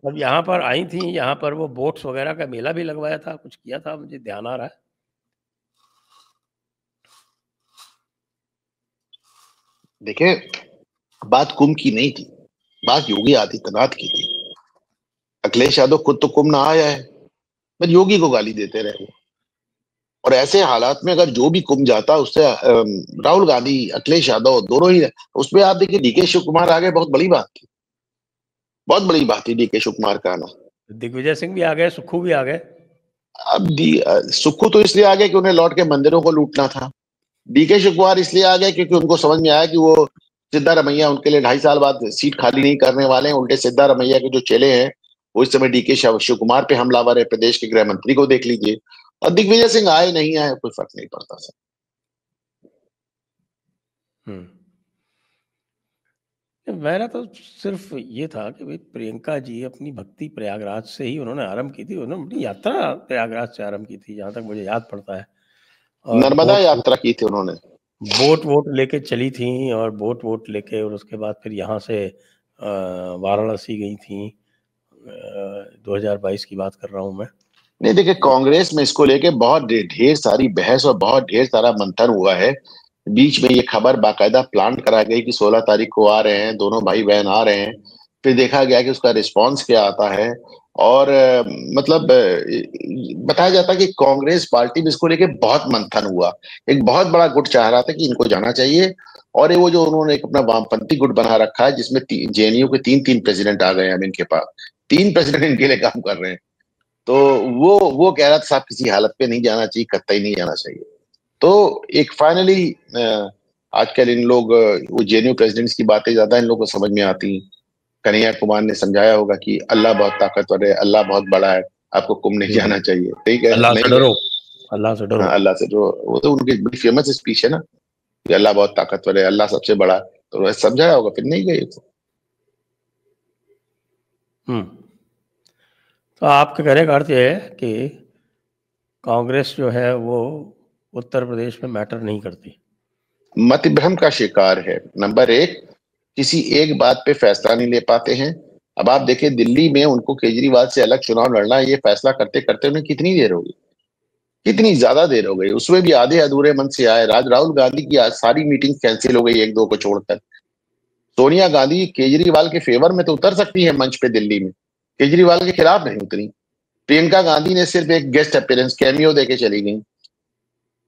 तब यहाँ पर आई थी, यहाँ पर वो बोट्स वगैरह का मेला भी लगवाया था, कुछ किया था, मुझे ध्यान आ रहा है। देखिए, बात कुंभ की नहीं थी, बात योगी आदित्यनाथ की थी। अखिलेश यादव खुद तो कुंभ ना आया है, बस योगी को गाली देते रहे वो। और ऐसे हालात में अगर जो भी कुंभ जाता उससे राहुल गांधी, अखिलेश यादव दोनों ही, उसमें आप देखिए डीके शिव कुमार आ गए, बहुत बड़ी बात थी, बहुत बड़ी बात थी डीके शिव कुमार का आना। दिग्विजय सिंह भी आ गए, सुक्खू भी आ गए। अब सुक्खू तो इसलिए आ गए कि उन्हें लौट के मंदिरों को लूटना था। डीके शिव कुमार इसलिए आ गए क्योंकि उनको समझ में आया कि वो सिद्धारमैया उनके लिए 2.5 साल बाद सीट खाली नहीं करने वाले हैं। उल्टे सिद्धारमैया के जो चेले हैं वो इस समय डीके शिव कुमार पे हमलावर है, प्रदेश के गृह मंत्री को देख लीजिए। और दिग्विजय सिंह आए नहीं आए कोई फर्क नहीं पड़ता सर। मेरा तो सिर्फ ये था कि भाई प्रियंका जी अपनी भक्ति प्रयागराज से ही उन्होंने आरंभ की थी, उन्होंने अपनी यात्रा प्रयागराज से आरंभ की थी, जहाँ तक मुझे याद पड़ता है। और नर्मदा यात्रा की थी उन्होंने, बोट वोट लेके चली थी, और बोट वोट लेके, और उसके बाद फिर यहाँ से वाराणसी गई थी। 2022 की बात कर रहा हूँ मैं। नहीं देखिए, कांग्रेस में इसको लेके बहुत ढेर सारी बहस और बहुत ढेर सारा मंथन हुआ है। बीच में ये खबर बाकायदा प्लान करा गई कि 16 तारीख को आ रहे हैं, दोनों भाई बहन आ रहे हैं। फिर देखा गया कि उसका रिस्पांस क्या आता है। और मतलब बताया जाता है कि कांग्रेस पार्टी में इसको लेके बहुत मंथन हुआ। एक बहुत बड़ा गुट चाह रहा था कि इनको जाना चाहिए। और ये वो जो उन्होंने एक अपना वामपंथी गुट बना रखा है, जिसमें जेएनयू के 3 प्रेसिडेंट आ गए हैं अब इनके पास, 3 प्रेसिडेंट इनके लिए काम कर रहे हैं। तो वो कह रहा था साहब किसी हालत पे नहीं जाना चाहिए, कतई नहीं जाना चाहिए। तो एक फाइनली आजकल इन लोग वो जेएनयू प्रेसिडेंट्स की बातें ज्यादा इन लोगों को समझ में आती हैं। कन्हैया कुमार ने समझाया होगा कि अल्लाह बहुत ताकतवर है, अल्लाह बहुत बड़ा है, आपको कुंभ नहीं जाना चाहिए। ठीक है, अल्लाह से नहीं डरो, गए। अल्लाह से डरो। हाँ, अल्लाह से जो, वो तो उनकी बड़ी फेमस स्पीच है ना कि अल्लाह बहुत ताकतवर है, अल्लाह सबसे बड़ा है। तो वैसे समझाया होगा, फिर नहीं गए। तो आपके कहने का अर्थ ये है कि कांग्रेस जो है वो उत्तर प्रदेश में मैटर नहीं करती, मत भ्रम का शिकार है। नंबर एक, किसी एक बात पे फैसला नहीं ले पाते हैं। अब आप देखिए दिल्ली में उनको केजरीवाल से अलग चुनाव लड़ना है, ये फैसला करते करते उन्हें कितनी देर हो गई, कितनी ज्यादा देर हो गई। उसमें भी आधे अधूरे मन से आए। राहुल गांधी की आज सारी मीटिंग कैंसिल हो गई, 1-2 को छोड़कर। सोनिया गांधी केजरीवाल के फेवर में तो उतर सकती है मंच पे दिल्ली में, केजरीवाल के खिलाफ नहीं उतरी। प्रियंका गांधी ने सिर्फ एक गेस्ट अपीयरेंस कैमियो देके चली गई।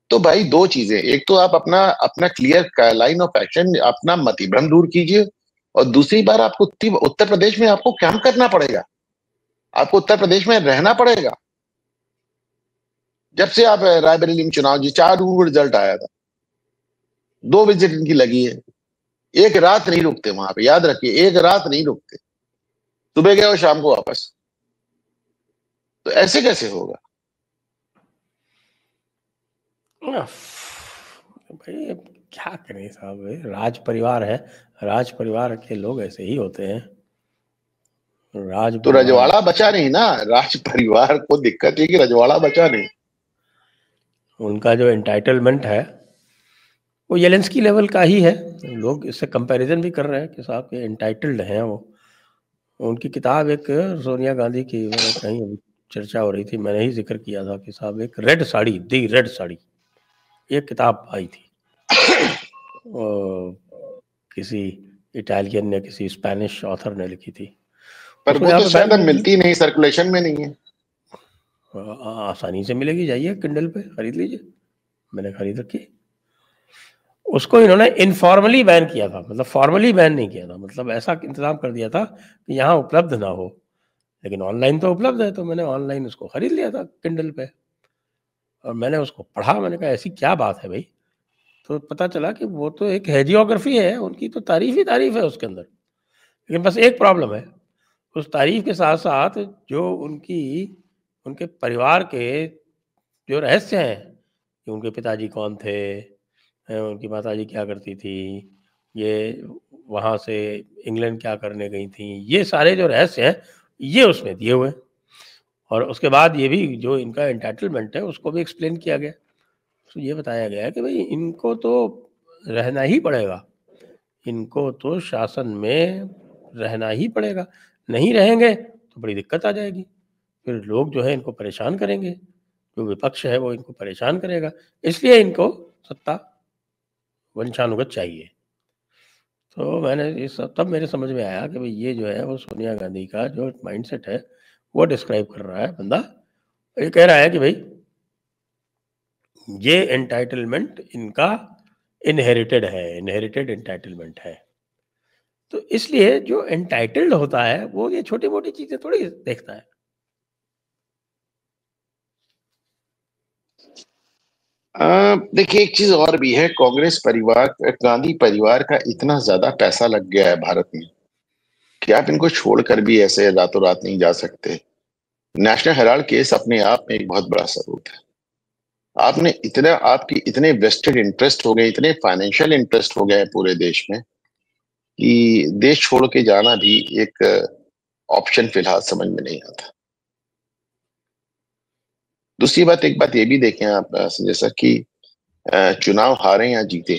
तो भाई दो चीजें, एक तो आप अपना अपना क्लियर लाइन ऑफ एक्शन, अपना मतिभ्रम दूर कीजिए। और दूसरी बार आपको उत्तर प्रदेश में आपको काम करना पड़ेगा, आपको उत्तर प्रदेश में रहना पड़ेगा। जब से आप रायबरेली में चुनाव जी 4 रिजल्ट आया था, 2 विजिट इनकी लगी है, एक रात नहीं रुकते वहां पे, याद रखिए, एक रात नहीं रुकते। सुबह गए और शाम को वापस। तो ऐसे कैसे होगा? भाई अब क्या करें साहब, राज परिवार है, राज परिवार के लोग ऐसे ही होते हैं। राज तो परिवार, रजवाड़ा बचा नहीं ना, राज परिवार को दिक्कत है कि रजवाड़ा बचा नहीं। उनका जो एंटाइटलमेंट है वो येलेंस्की लेवल का ही है। लोग इससे कंपैरिजन भी कर रहे हैं कि साहब ये एंटाइटल्ड हैं वो। उनकी किताब एक, सोनिया गांधी की, मैंने कहीं अभी चर्चा हो रही थी, मैंने ही जिक्र किया था कि साहब एक रेड साड़ी, दी रेड साड़ी, एक किताब आई थी किसी इटालियन ने, किसी स्पेनिश ऑथर ने लिखी थी। पर उसको वो यहाँ तो पे बैन शायद अब कर मिलती नहीं, सर्कुलेशन में नहीं है। दिया। आसानी से मिलेगी, जाइए किंडल पे खरीद लीजिए, मैंने खरीद रखी। उसको इन्होंने इनफॉर्मली बैन किया था, मतलब फॉर्मली बैन नहीं किया था, मतलब ऐसा इंतजाम कर दिया था कि यहाँ उपलब्ध ना हो, लेकिन ऑनलाइन तो उपलब्ध है। तो मैंने ऑनलाइन उसको खरीद लिया था किंडल पे, और मैंने उसको पढ़ा। मैंने कहा ऐसी क्या बात है भाई? तो पता चला कि वो तो एक हेजियोग्राफी है, उनकी तो तारीफ ही तारीफ है उसके अंदर। लेकिन बस एक प्रॉब्लम है, उस तारीफ के साथ साथ जो उनकी उनके परिवार के जो रहस्य हैं कि उनके पिताजी कौन थे, उनकी माताजी क्या करती थी, ये वहाँ से इंग्लैंड क्या करने गई थी, ये सारे जो रहस्य हैं ये उसमें दिए हुए हैं। और उसके बाद ये भी जो इनका एंटाइटलमेंट है उसको भी एक्सप्लेन किया गया। तो ये बताया गया है कि भाई इनको तो रहना ही पड़ेगा, इनको तो शासन में रहना ही पड़ेगा, नहीं रहेंगे तो बड़ी दिक्कत आ जाएगी। फिर लोग जो है इनको परेशान करेंगे, जो विपक्ष है वो इनको परेशान करेगा, इसलिए इनको सत्ता वंशानुगत चाहिए। तो मैंने ये सब तब मेरे समझ में आया कि भाई ये जो है वो सोनिया गांधी का जो माइंडसेट है वो डिस्क्राइब कर रहा है बंदा। ये कह रहा है कि भाई ये एंटाइटलमेंट इनका इनहेरिटेड है, इनहेरिटेड एंटाइटलमेंट है। तो इसलिए जो एंटाइटल्ड होता है वो ये छोटी-मोटी चीजें थोड़ी देखता है। देखिए एक चीज और भी है, कांग्रेस परिवार, गांधी परिवार का इतना ज्यादा पैसा लग गया है भारत में कि आप इनको छोड़कर भी ऐसे रातों रात नहीं जा सकते। नेशनल हेराल्ड केस अपने आप में एक बहुत बड़ा सबूत है। आपने इतना, आपकी इतने वेस्टेड इंटरेस्ट हो गए, इतने फाइनेंशियल इंटरेस्ट हो गए हैं पूरे देश में कि देश छोड़ के जाना भी एक ऑप्शन फिलहाल समझ में नहीं आता। दूसरी बात, एक बात ये भी देखें आप संजय सर कि चुनाव हारे या जीते,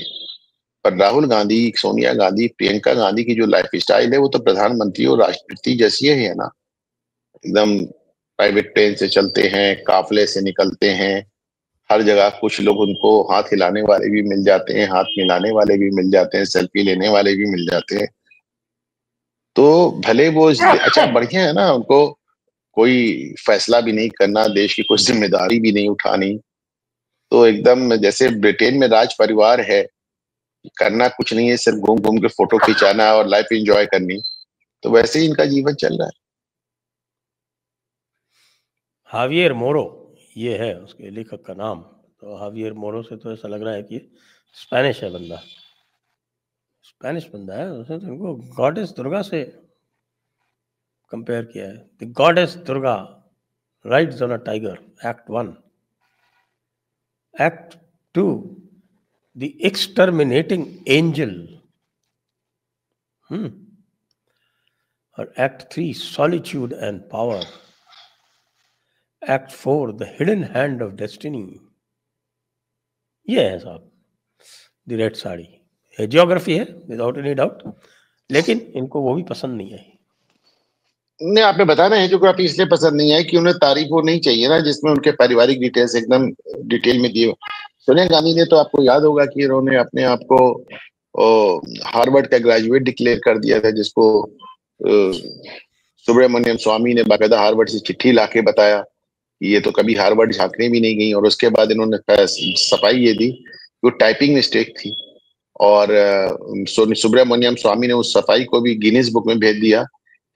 पर राहुल गांधी, सोनिया गांधी, प्रियंका गांधी की जो लाइफ स्टाइल है वो तो प्रधानमंत्री और राष्ट्रपति जैसी है ना। एकदम प्राइवेट प्लेन से चलते हैं, काफले से निकलते हैं, हर जगह कुछ लोग उनको हाथ हिलाने वाले भी मिल जाते हैं, हाथ मिलाने वाले भी मिल जाते हैं, सेल्फी लेने वाले भी मिल जाते हैं। तो भले वो अच्छा बढ़िया है ना, उनको कोई फैसला भी नहीं करना, देश की कोई जिम्मेदारी भी नहीं उठानी, तो एकदम जैसे ब्रिटेन में राज परिवार है, करना कुछ नहीं है, सिर्फ घूम घूम के फोटो खिंचाना और लाइफ एंजॉय करनी, तो वैसे ही इनका जीवन चल रहा है। हावियर मोरो ये है उसके लेखक का नाम। तो हावियर मोरो से तो ऐसा लग रहा है कि स्पेनिश है बंदा, स्पेनिश बंदा है। उसने तो इनको गॉडेस दुर्गा से कंपेयर किया है। The goddess Durga rides on a tiger, act 1। Act 2, the exterminating angel. और act 3, solitude and power. Act 4, the hidden hand of destiny. ये है साहब द रेड साड़ी। जियोग्राफी है विदाउट एनी डाउट, लेकिन इनको वो भी पसंद नहीं आई। नहीं, आपने बताया ना, जियोग्राफी इसलिए पसंद नहीं है कि उन्हें तारीख वो नहीं चाहिए ना जिसमें उनके पारिवारिक डिटेल्स एकदम डिटेल में दिए। सोनिया गांधी ने तो, आपको याद होगा कि उन्होंने अपने आप को हार्वर्ड का ग्रेजुएट डिक्लेयर कर दिया था, जिसको सुब्रमण्यम स्वामी ने बाकायदा हार्वर्ड से चिट्ठी लाके बताया कि ये तो कभी हार्वर्ड झांकने भी नहीं गई। और उसके बाद इन्होंने सफाई ये दी कि वो टाइपिंग मिस्टेक थी, और सुब्रमण्यम स्वामी ने उस सफाई को भी गिनीज बुक में भेज दिया,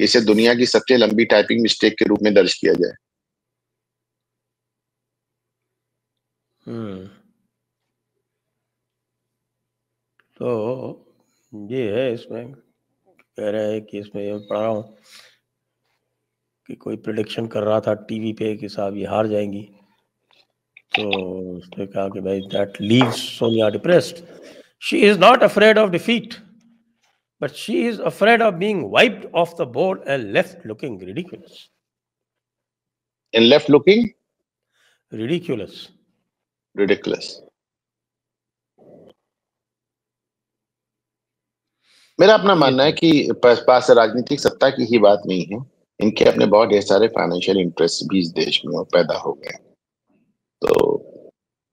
इसे दुनिया की सबसे लंबी टाइपिंग मिस्टेक के रूप में दर्ज किया जाए। तो ये है इसमें, कह रहे हैं कि इसमें ये पढ़ रहा हूँ कि कोई प्रिडिक्शन कर रहा था टीवी पे कि साहब ये हार जाएंगी, तो उसने कहा कि भाई that leaves Sonia depressed. She is not afraid of defeat, but she is afraid of being wiped off the board and left looking ridiculous. And left looking Ridiculous. ridiculous. मेरा अपना मानना है कि पास राजनीतिक सत्ता की ही बात नहीं है, इनके अपने बहुत ढेर सारे फाइनेंशियल इंटरेस्ट भी इस देश में पैदा हो गए, तो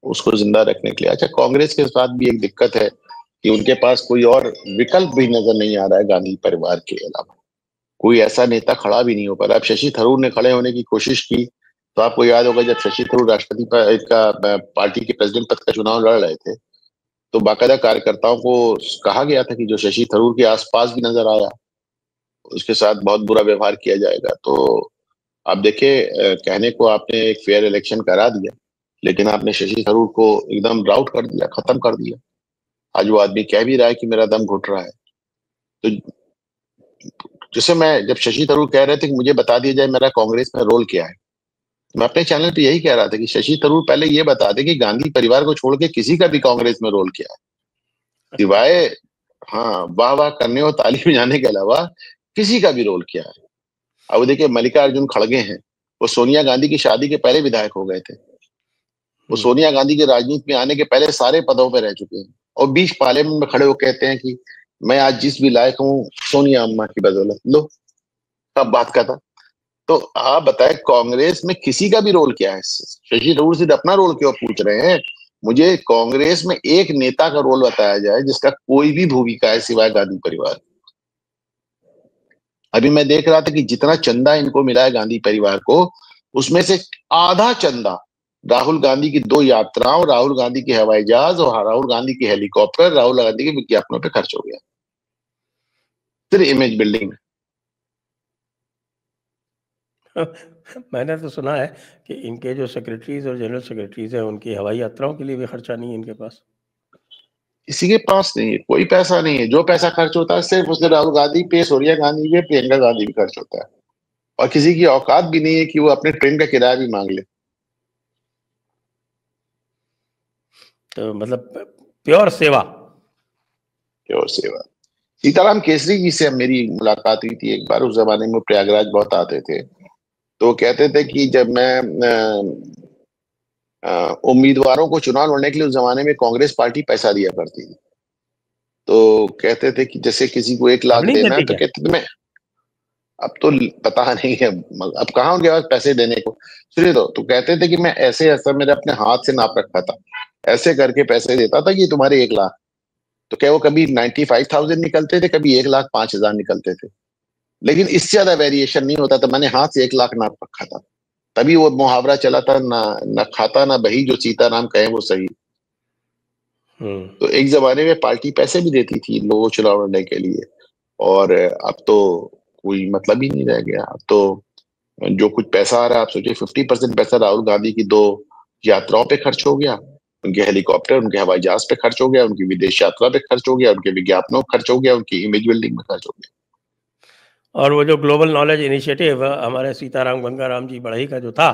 उसको जिंदा रखने के लिए। अच्छा, कांग्रेस के साथ भी एक दिक्कत है कि उनके पास कोई और विकल्प भी नजर नहीं आ रहा है गांधी परिवार के अलावा, कोई ऐसा नेता खड़ा भी नहीं हो पा रहा। अब शशि थरूर ने खड़े होने की कोशिश की, तो आपको याद होगा जब शशि थरूर राष्ट्रपति का पार्टी के प्रेसिडेंट पद का चुनाव लड़ रहे थे, तो बाकायदा कार्यकर्ताओं को कहा गया था कि जो शशि थरूर के आसपास भी नजर आया उसके साथ बहुत बुरा व्यवहार किया जाएगा। तो आप देखिए, कहने को आपने एक फेयर इलेक्शन करा दिया, लेकिन आपने शशि थरूर को एकदम राउट कर दिया, खत्म कर दिया। आज वो आदमी कह भी रहा है कि मेरा दम घुट रहा है। तो जैसे मैं, जब शशि थरूर कह रहे थे कि मुझे बता दिया जाए मेरा कांग्रेस में रोल क्या है, मैं अपने चैनल पे यही कह रहा था कि शशि थरूर पहले ये बता दे कि गांधी परिवार को छोड़ के किसी का भी कांग्रेस में रोल किया है, सिवाय हाँ वाह वाह करने और ताली बजाने के अलावा किसी का भी रोल किया है। अब देखिए मल्लिकार्जुन खड़गे हैं, वो सोनिया गांधी की शादी के पहले विधायक हो गए थे। वो सोनिया गांधी की राजनीति में आने के पहले सारे पदों पर रह चुके हैं, और बीच पार्लियामेंट में खड़े हो कहते हैं कि मैं आज जिस भी लायक हूँ सोनिया अम्मा की बदौलत। लो, कब बात का था। तो आप बताएं कांग्रेस में किसी का भी रोल क्या है? शशि थरूर सिर्फ अपना रोल क्यों पूछ रहे हैं? मुझे कांग्रेस में एक नेता का रोल बताया जाए जिसका कोई भी भूमिका है सिवाय गांधी परिवार। अभी मैं देख रहा था कि जितना चंदा इनको मिला है गांधी परिवार को, उसमें से आधा चंदा राहुल गांधी की 2 यात्राओं, राहुल गांधी के हवाई जहाज और राहुल गांधी के हेलीकॉप्टर, राहुल गांधी के विज्ञापनों पे खर्च हो गया, सिर्फ इमेज बिल्डिंग में। मैंने तो सुना है कि इनके जो सेक्रेटरीज और जनरल सेक्रेटरीज हैं उनकी हवाई यात्राओं के लिए भी खर्चा नहीं है इनके पास। किसी के पास नहीं है, कोई पैसा नहीं है। जो पैसा खर्च होता है सिर्फ उसने राहुल गांधी पे, सोनिया गांधी पे, प्रियंका गांधी पे खर्च होता है, और किसी की औकात भी नहीं है कि वो अपने ट्रेन का किराया भी मांग ले। तो मतलब प्योर सेवा। प्योर सेवा। सीताराम केसरी जी से मेरी मुलाकात हुई थी एक बार, उस जमाने में प्रयागराज बहुत आते थे। तो कहते थे कि जब मैं उम्मीदवारों को चुनाव लड़ने के लिए उस जमाने में कांग्रेस पार्टी पैसा दिया करती थी, तो कहते थे कि जैसे किसी को 1 लाख अब नहीं देना है देती तो क्या? कहते थे मैं, अब तो पता नहीं है, अब कहाँ उनके पास पैसे देने को। सुनिए, तो कहते थे कि मैं ऐसे ऐसा मेरे अपने हाथ से नाप रखा था, ऐसे करके पैसे देता था कि तुम्हारे 1 लाख। तो क्या वो कभी 95,000 निकलते थे, कभी 1,05,000 निकलते थे, लेकिन इससे ज्यादा वेरिएशन नहीं होता था। मैंने हाथ से 1 लाख नाप रखा था, तभी वो मुहावरा चला था ना, न खाता ना बही जो सीताराम कहे वो सही। तो एक जमाने में पार्टी पैसे भी देती थी लोगों को चुनाव लड़ने के लिए, और अब तो कोई मतलब ही नहीं रह गया। अब तो जो कुछ पैसा आ रहा है, आप सोचिए 50% पैसा राहुल गांधी की 2 यात्राओं पे खर्च हो गया, उनके हेलीकॉप्टर, उनके हवाई जहाज पे खर्च हो गया, उनकी विदेश यात्रा पे खर्च हो गया, उनके विज्ञापनों पे खर्च हो गया, उनकी इमेज बिल्डिंग में खर्च हो गया। और वो जो ग्लोबल नॉलेज इनिशिएटिव हमारे सीताराम गंगाराम जी बढ़ई का जो था,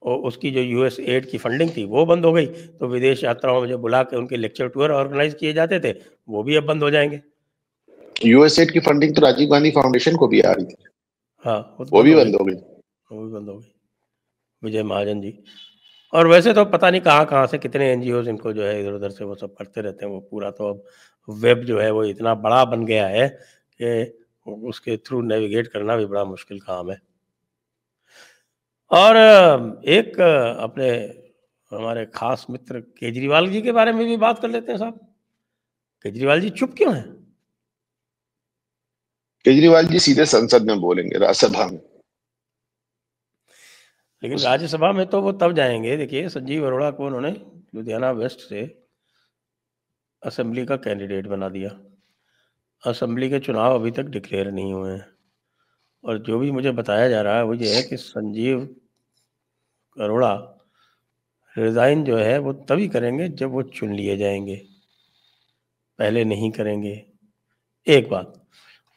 और उसकी जो यूएस एड की फंडिंग थी वो बंद हो गई। तो विदेश यात्राओं में जो बुला के उनके लेक्चर टूर ऑर्गेनाइज किए जाते थे वो भी अब बंद हो जाएंगे। यूएसएड की फंडिंग तो राजीव गांधी फाउंडेशन को भी आ रही थी, हाँ, वो तो वो बंद भी हो गई। बंद हो गई। वो भी बंद हो गई, विजय महाजन जी। और वैसे तो पता नहीं कहाँ कहाँ से कितने एनजीओज इनको जो है इधर उधर से वो सब करते रहते हैं। वो पूरा तो अब वेब जो है वो इतना बड़ा बन गया है कि उसके थ्रू नेविगेट करना भी बड़ा मुश्किल काम है। और एक अपने हमारे खास मित्र केजरीवाल जी के बारे में भी बात कर लेते हैं साहब। केजरीवाल जी चुप क्यों हैं? केजरीवाल जी सीधे संसद में बोलेंगे, राज्यसभा में। लेकिन राज्यसभा में तो वो तब जाएंगे, देखिए संजीव अरोड़ा को उन्होंने लुधियाना वेस्ट से असेंबली का कैंडिडेट बना दिया। असेंबली के चुनाव अभी तक डिक्लेयर नहीं हुए हैं, और जो भी मुझे बताया जा रहा है वो ये है कि संजीव अरोड़ा रिज़ाइन जो है वो तभी करेंगे जब वो चुन लिए जाएंगे, पहले नहीं करेंगे। एक बात।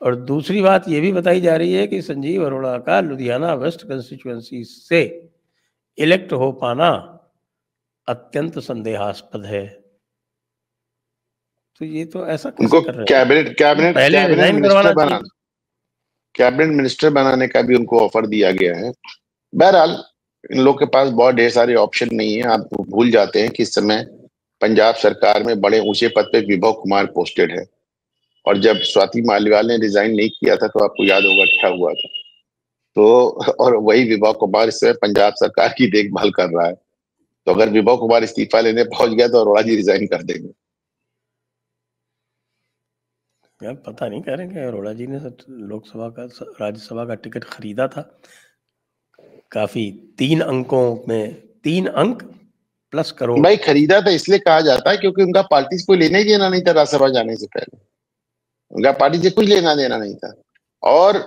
और दूसरी बात ये भी बताई जा रही है कि संजीव अरोड़ा का लुधियाना वेस्ट कंस्टिट्यूएंसी से इलेक्ट हो पाना अत्यंत संदेहास्पद है। तो ये तो ऐसा कैसे उनको कर रहे हैं? कैबिनेट कैबिनेट पहले कैबिनेट रिजाइन मिनिस्टर करवाना बना चाहिए। कैबिनेट मिनिस्टर बनाने का भी उनको ऑफर दिया गया है। बहरहाल इन लोग के पास बहुत ढेर सारे ऑप्शन नहीं है। आप भूल जाते हैं कि इस समय पंजाब सरकार में बड़े ऊंचे पद पे विभव कुमार पोस्टेड है, और जब स्वाति मालिवाल ने रिजाइन नहीं किया था तो आपको याद होगा क्या हुआ था। तो और वही विभव कुमार इस समय पंजाब सरकार की देखभाल कर रहा है। तो अगर विभव कुमार इस्तीफा लेने पहुंच गया तो अरोड़ा जी रिजाइन कर देंगे। यार पता नहीं, कह रहे हैं कि अरोड़ा जी ने लोकसभा का राज्यसभा का टिकट खरीदा था काफी 3 अंकों में, 3 अंक प्लस करोड़। भाई खरीदा था इसलिए कहा जाता है क्योंकि उनका पार्टी से कोई लेना ही देना नहीं था। राज्यसभा जाने से पहले उनका पार्टी से कुछ लेना देना नहीं था, और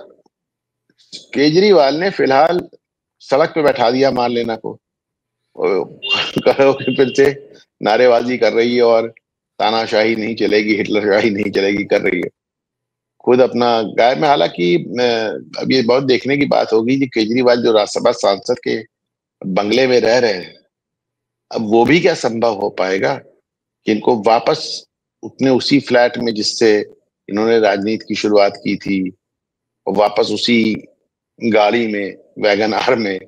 केजरीवाल ने फिलहाल सड़क पे बैठा दिया मान लेना को। करो कि फिर से नारेबाजी कर रही है, और तानाशाही नहीं चलेगी, हिटलरशाही नहीं चलेगी कर रही है, खुद अपना गायब में। हालांकि अब ये बहुत देखने की बात होगी कि केजरीवाल जो राज्यसभा सांसद के बंगले में रह रहे हैं, अब वो भी क्या संभव हो पाएगा कि इनको वापस उतने उसी फ्लैट में जिससे इन्होंने राजनीति की शुरुआत की थी, और वापस उसी गाड़ी में, वैगन आर में,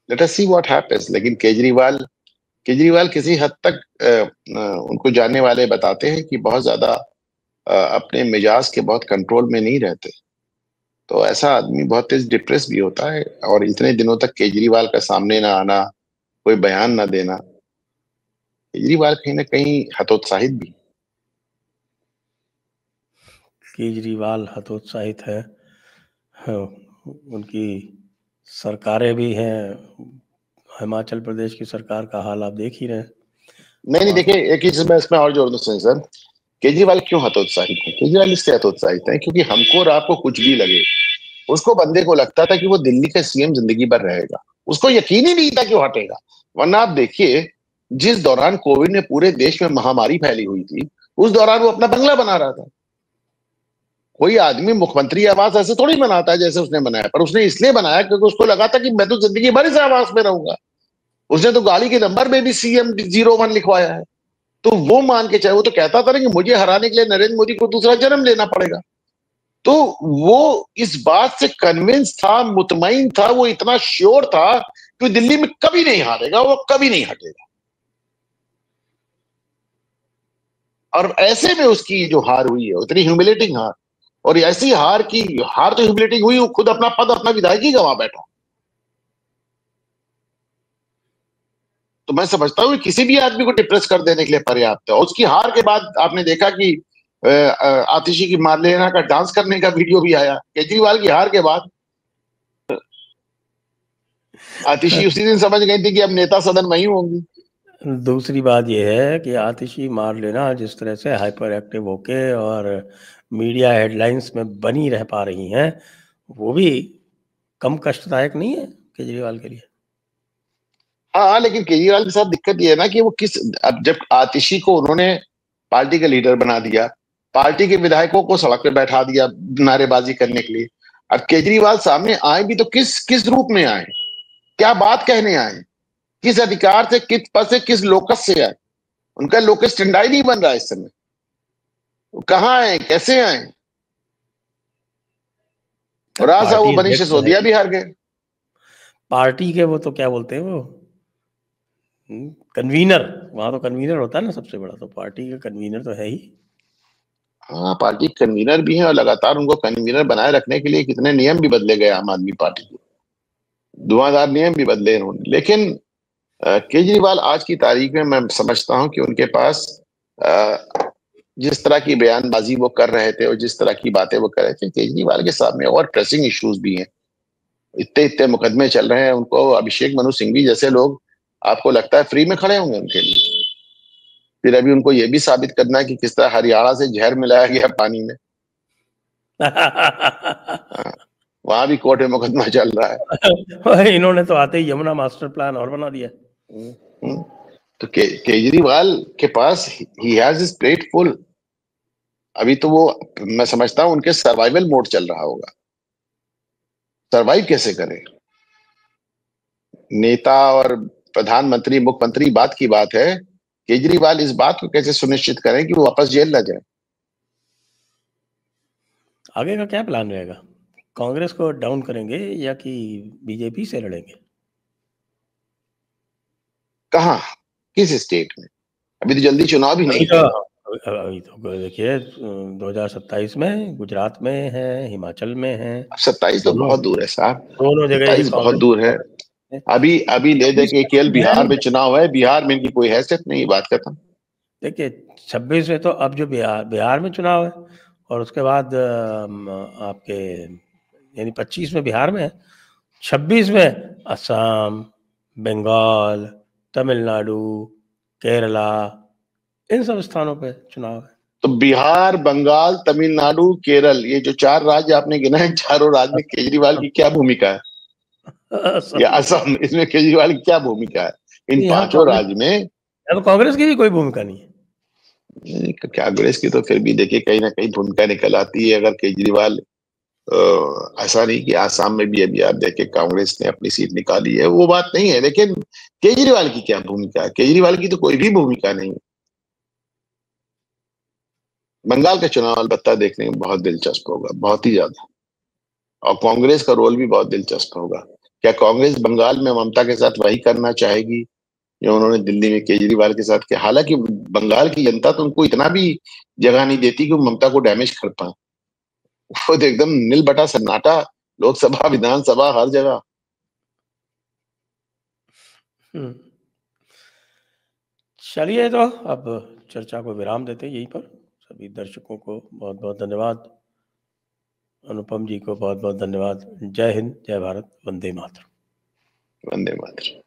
let us see what happens. लेकिन केजरीवाल किसी हद तक उनको जानने वाले बताते हैं कि बहुत ज्यादा अपने मिजाज के बहुत कंट्रोल में नहीं रहते। तो ऐसा आदमी बहुत तेज डिप्रेस भी होता है, और इतने दिनों तक केजरीवाल का सामने ना आना, कोई बयान ना देना, केजरीवाल कहीं ना कहीं हतोत्साहित भी। केजरीवाल हतोत्साहित है, उनकी सरकारें भी हैं। हिमाचल प्रदेश की सरकार का हाल आप देख ही रहे हैं। नहीं देखिए, एक ही चीज मैं इसमें और जोड़ दूं सर, केजरीवाल क्यों हतोत्साहित है? केजरीवाल इससे हतोत्साहित है क्योंकि हमको और आपको कुछ भी लगे, उसको बंदे को लगता था कि वो दिल्ली का सीएम जिंदगी भर रहेगा। उसको यकीन ही नहीं था कि वो हटेगा। वरना आप देखिए, जिस दौरान कोविड ने पूरे देश में महामारी फैली हुई थी, उस दौरान वो अपना बंगला बना रहा था। कोई आदमी मुख्यमंत्री आवास ऐसे थोड़ी बनाता है जैसे उसने बनाया, पर उसने इसलिए बनाया क्योंकि उसको लगा था कि मैं तो जिंदगी भर इस आवास में रहूंगा। उसने तो गाड़ी के नंबर में भी CM01 लिखवाया है। तो वो मान के, चाहे वो तो कहता था ना कि मुझे हराने के लिए नरेंद्र मोदी को दूसरा जन्म लेना पड़ेगा, तो वो इस बात से कन्विंस था, मुतमईन था, वो इतना श्योर था कि दिल्ली में कभी नहीं हारेगा, वो कभी नहीं हटेगा। और ऐसे में उसकी जो हार हुई है, उतनी ह्यूमिलेटिंग हार, और ऐसी हार की हार तो ह्यूमिलेटिंग हुई, वो खुद अपना पद, अपना विधायकी गंवा बैठा। तो मैं समझता हूँ किसी भी आदमी को डिप्रेस कर देने के लिए पर्याप्त है। और उसकी हार के बाद आपने देखा कि आतिशी की मार्लेना का डांस करने का वीडियो भी आया केजरीवाल की हार के बाद। आतिशी उसी दिन समझ गई थी कि अब नेता सदन वही होंगी। दूसरी बात यह है कि आतिशी मार्लेना जिस तरह से हाइपर एक्टिव होके और मीडिया हेडलाइंस में बनी रह पा रही हैं, वो भी कम कष्टदायक नहीं है केजरीवाल के लिए। हाँ, लेकिन केजरीवाल के साथ दिक्कत ये है ना कि वो अब जब आतिशी को उन्होंने पार्टी का लीडर बना दिया, पार्टी के विधायकों को सड़क पे बैठा दिया नारेबाजी करने के लिए, अब केजरीवाल सामने आए भी तो किस किस रूप में आए, क्या बात कहने आए, किस अधिकार से, किस पद से, किस लोकस से आए? उनका लोकस स्टैंडर्ड नहीं बन रहा है इस समय। कहाँ आए, कैसे आए? और आज वो मनीष सिसोदिया भी हार गए। पार्टी के वो तो क्या बोलते हैं वो कन्वीनर, वहां तो कन्वीनर होता है ना सबसे बड़ा, तो पार्टी का कन्वीनर तो है ही। हाँ, पार्टी कन्वीनर भी है, और लगातार उनको कन्वीनर बनाए रखने के लिए कितने नियम भी बदले गए आम आदमी पार्टी के, धुआंधार नियम भी बदले इन्होंने। लेकिन केजरीवाल आज की तारीख में मैं समझता हूं कि उनके पास जिस तरह की बयानबाजी वो कर रहे थे और जिस तरह की बातें वो कर रहे थे, केजरीवाल के सामने और प्रेसिंग इश्यूज भी हैं। इतने इतने मुकदमे चल रहे हैं, उनको अभिषेक मनु सिंघवी जैसे लोग आपको लगता है फ्री में खड़े होंगे उनके लिए? फिर अभी उनको ये भी साबित करना है कि किस तरह हरियाणा से जहर मिलाया गया पानी में। वहां भी कोर्ट में मुकदमा चल रहा है। इन्होंने तो आते ही यमुना मास्टर प्लान और बना दिया। तो केजरीवाल के पास he has his plate full. अभी तो वो, मैं समझता हूं उनके सर्वाइवल मोड चल रहा होगा। सर्वाइव कैसे करें? नेता और प्रधानमंत्री, मुख्यमंत्री बात की बात है, केजरीवाल इस बात को कैसे सुनिश्चित करें कि वो वापस जेल न जाए? आगे का क्या प्लान रहेगा? कांग्रेस को डाउन करेंगे या कि बीजेपी से लड़ेंगे? कहाँ, किस स्टेट में? अभी तो जल्दी चुनाव भी नहीं है। अभी तो देखिए 2027 में गुजरात में है, हिमाचल में है। 27 तो बहुत दूर है साहब, दोनों जगह 27 बहुत दूर है। अभी ले दे के केवल बिहार में चुनाव है, बिहार में इनकी कोई हैसियत नहीं, बात खत्म। देखिए 26 में तो अब जो बिहार में चुनाव है, और उसके बाद आपके यानी 25 में बिहार में है, 26 में असम, बंगाल, तमिलनाडु, केरला, इन सब स्थानों पे चुनाव है। तो बिहार, बंगाल, तमिलनाडु, केरल, ये जो 4 राज्य आपने गिनाए, चारों राज्य में केजरीवाल की क्या भूमिका है? या असम, इसमें केजरीवाल की क्या भूमिका है? इन 5 राज्य में तो कांग्रेस की भी कोई भूमिका नहीं है। कांग्रेस की तो फिर भी देखिए कहीं ना कहीं भूमिका निकल आती है। अगर केजरीवाल ऐसा नहीं कि आसाम में भी अभी आप देखें कांग्रेस ने अपनी सीट निकाली है, वो बात नहीं है। लेकिन केजरीवाल की क्या भूमिका है? केजरीवाल की तो कोई भी भूमिका नहीं। बंगाल का चुनाव अलबत्ता देखने में बहुत दिलचस्प होगा, बहुत ही ज्यादा। और कांग्रेस का रोल भी बहुत दिलचस्प होगा। क्या कांग्रेस बंगाल में ममता के साथ वही करना चाहेगी जो उन्होंने दिल्ली में केजरीवाल के साथ किया? हालांकि बंगाल की जनता तो उनको इतना भी जगह नहीं देती कि वो ममता को डैमेज कर पाए। वो तो एकदम नील बटा सन्नाटा, लोकसभा विधानसभा हर जगह। चलिए, तो अब चर्चा को विराम देते हैं यहीं पर। सभी दर्शकों को बहुत बहुत धन्यवाद। अनुपम जी को बहुत बहुत धन्यवाद। जय हिंद, जय भारत, वंदे मातरम। वंदे मातरम।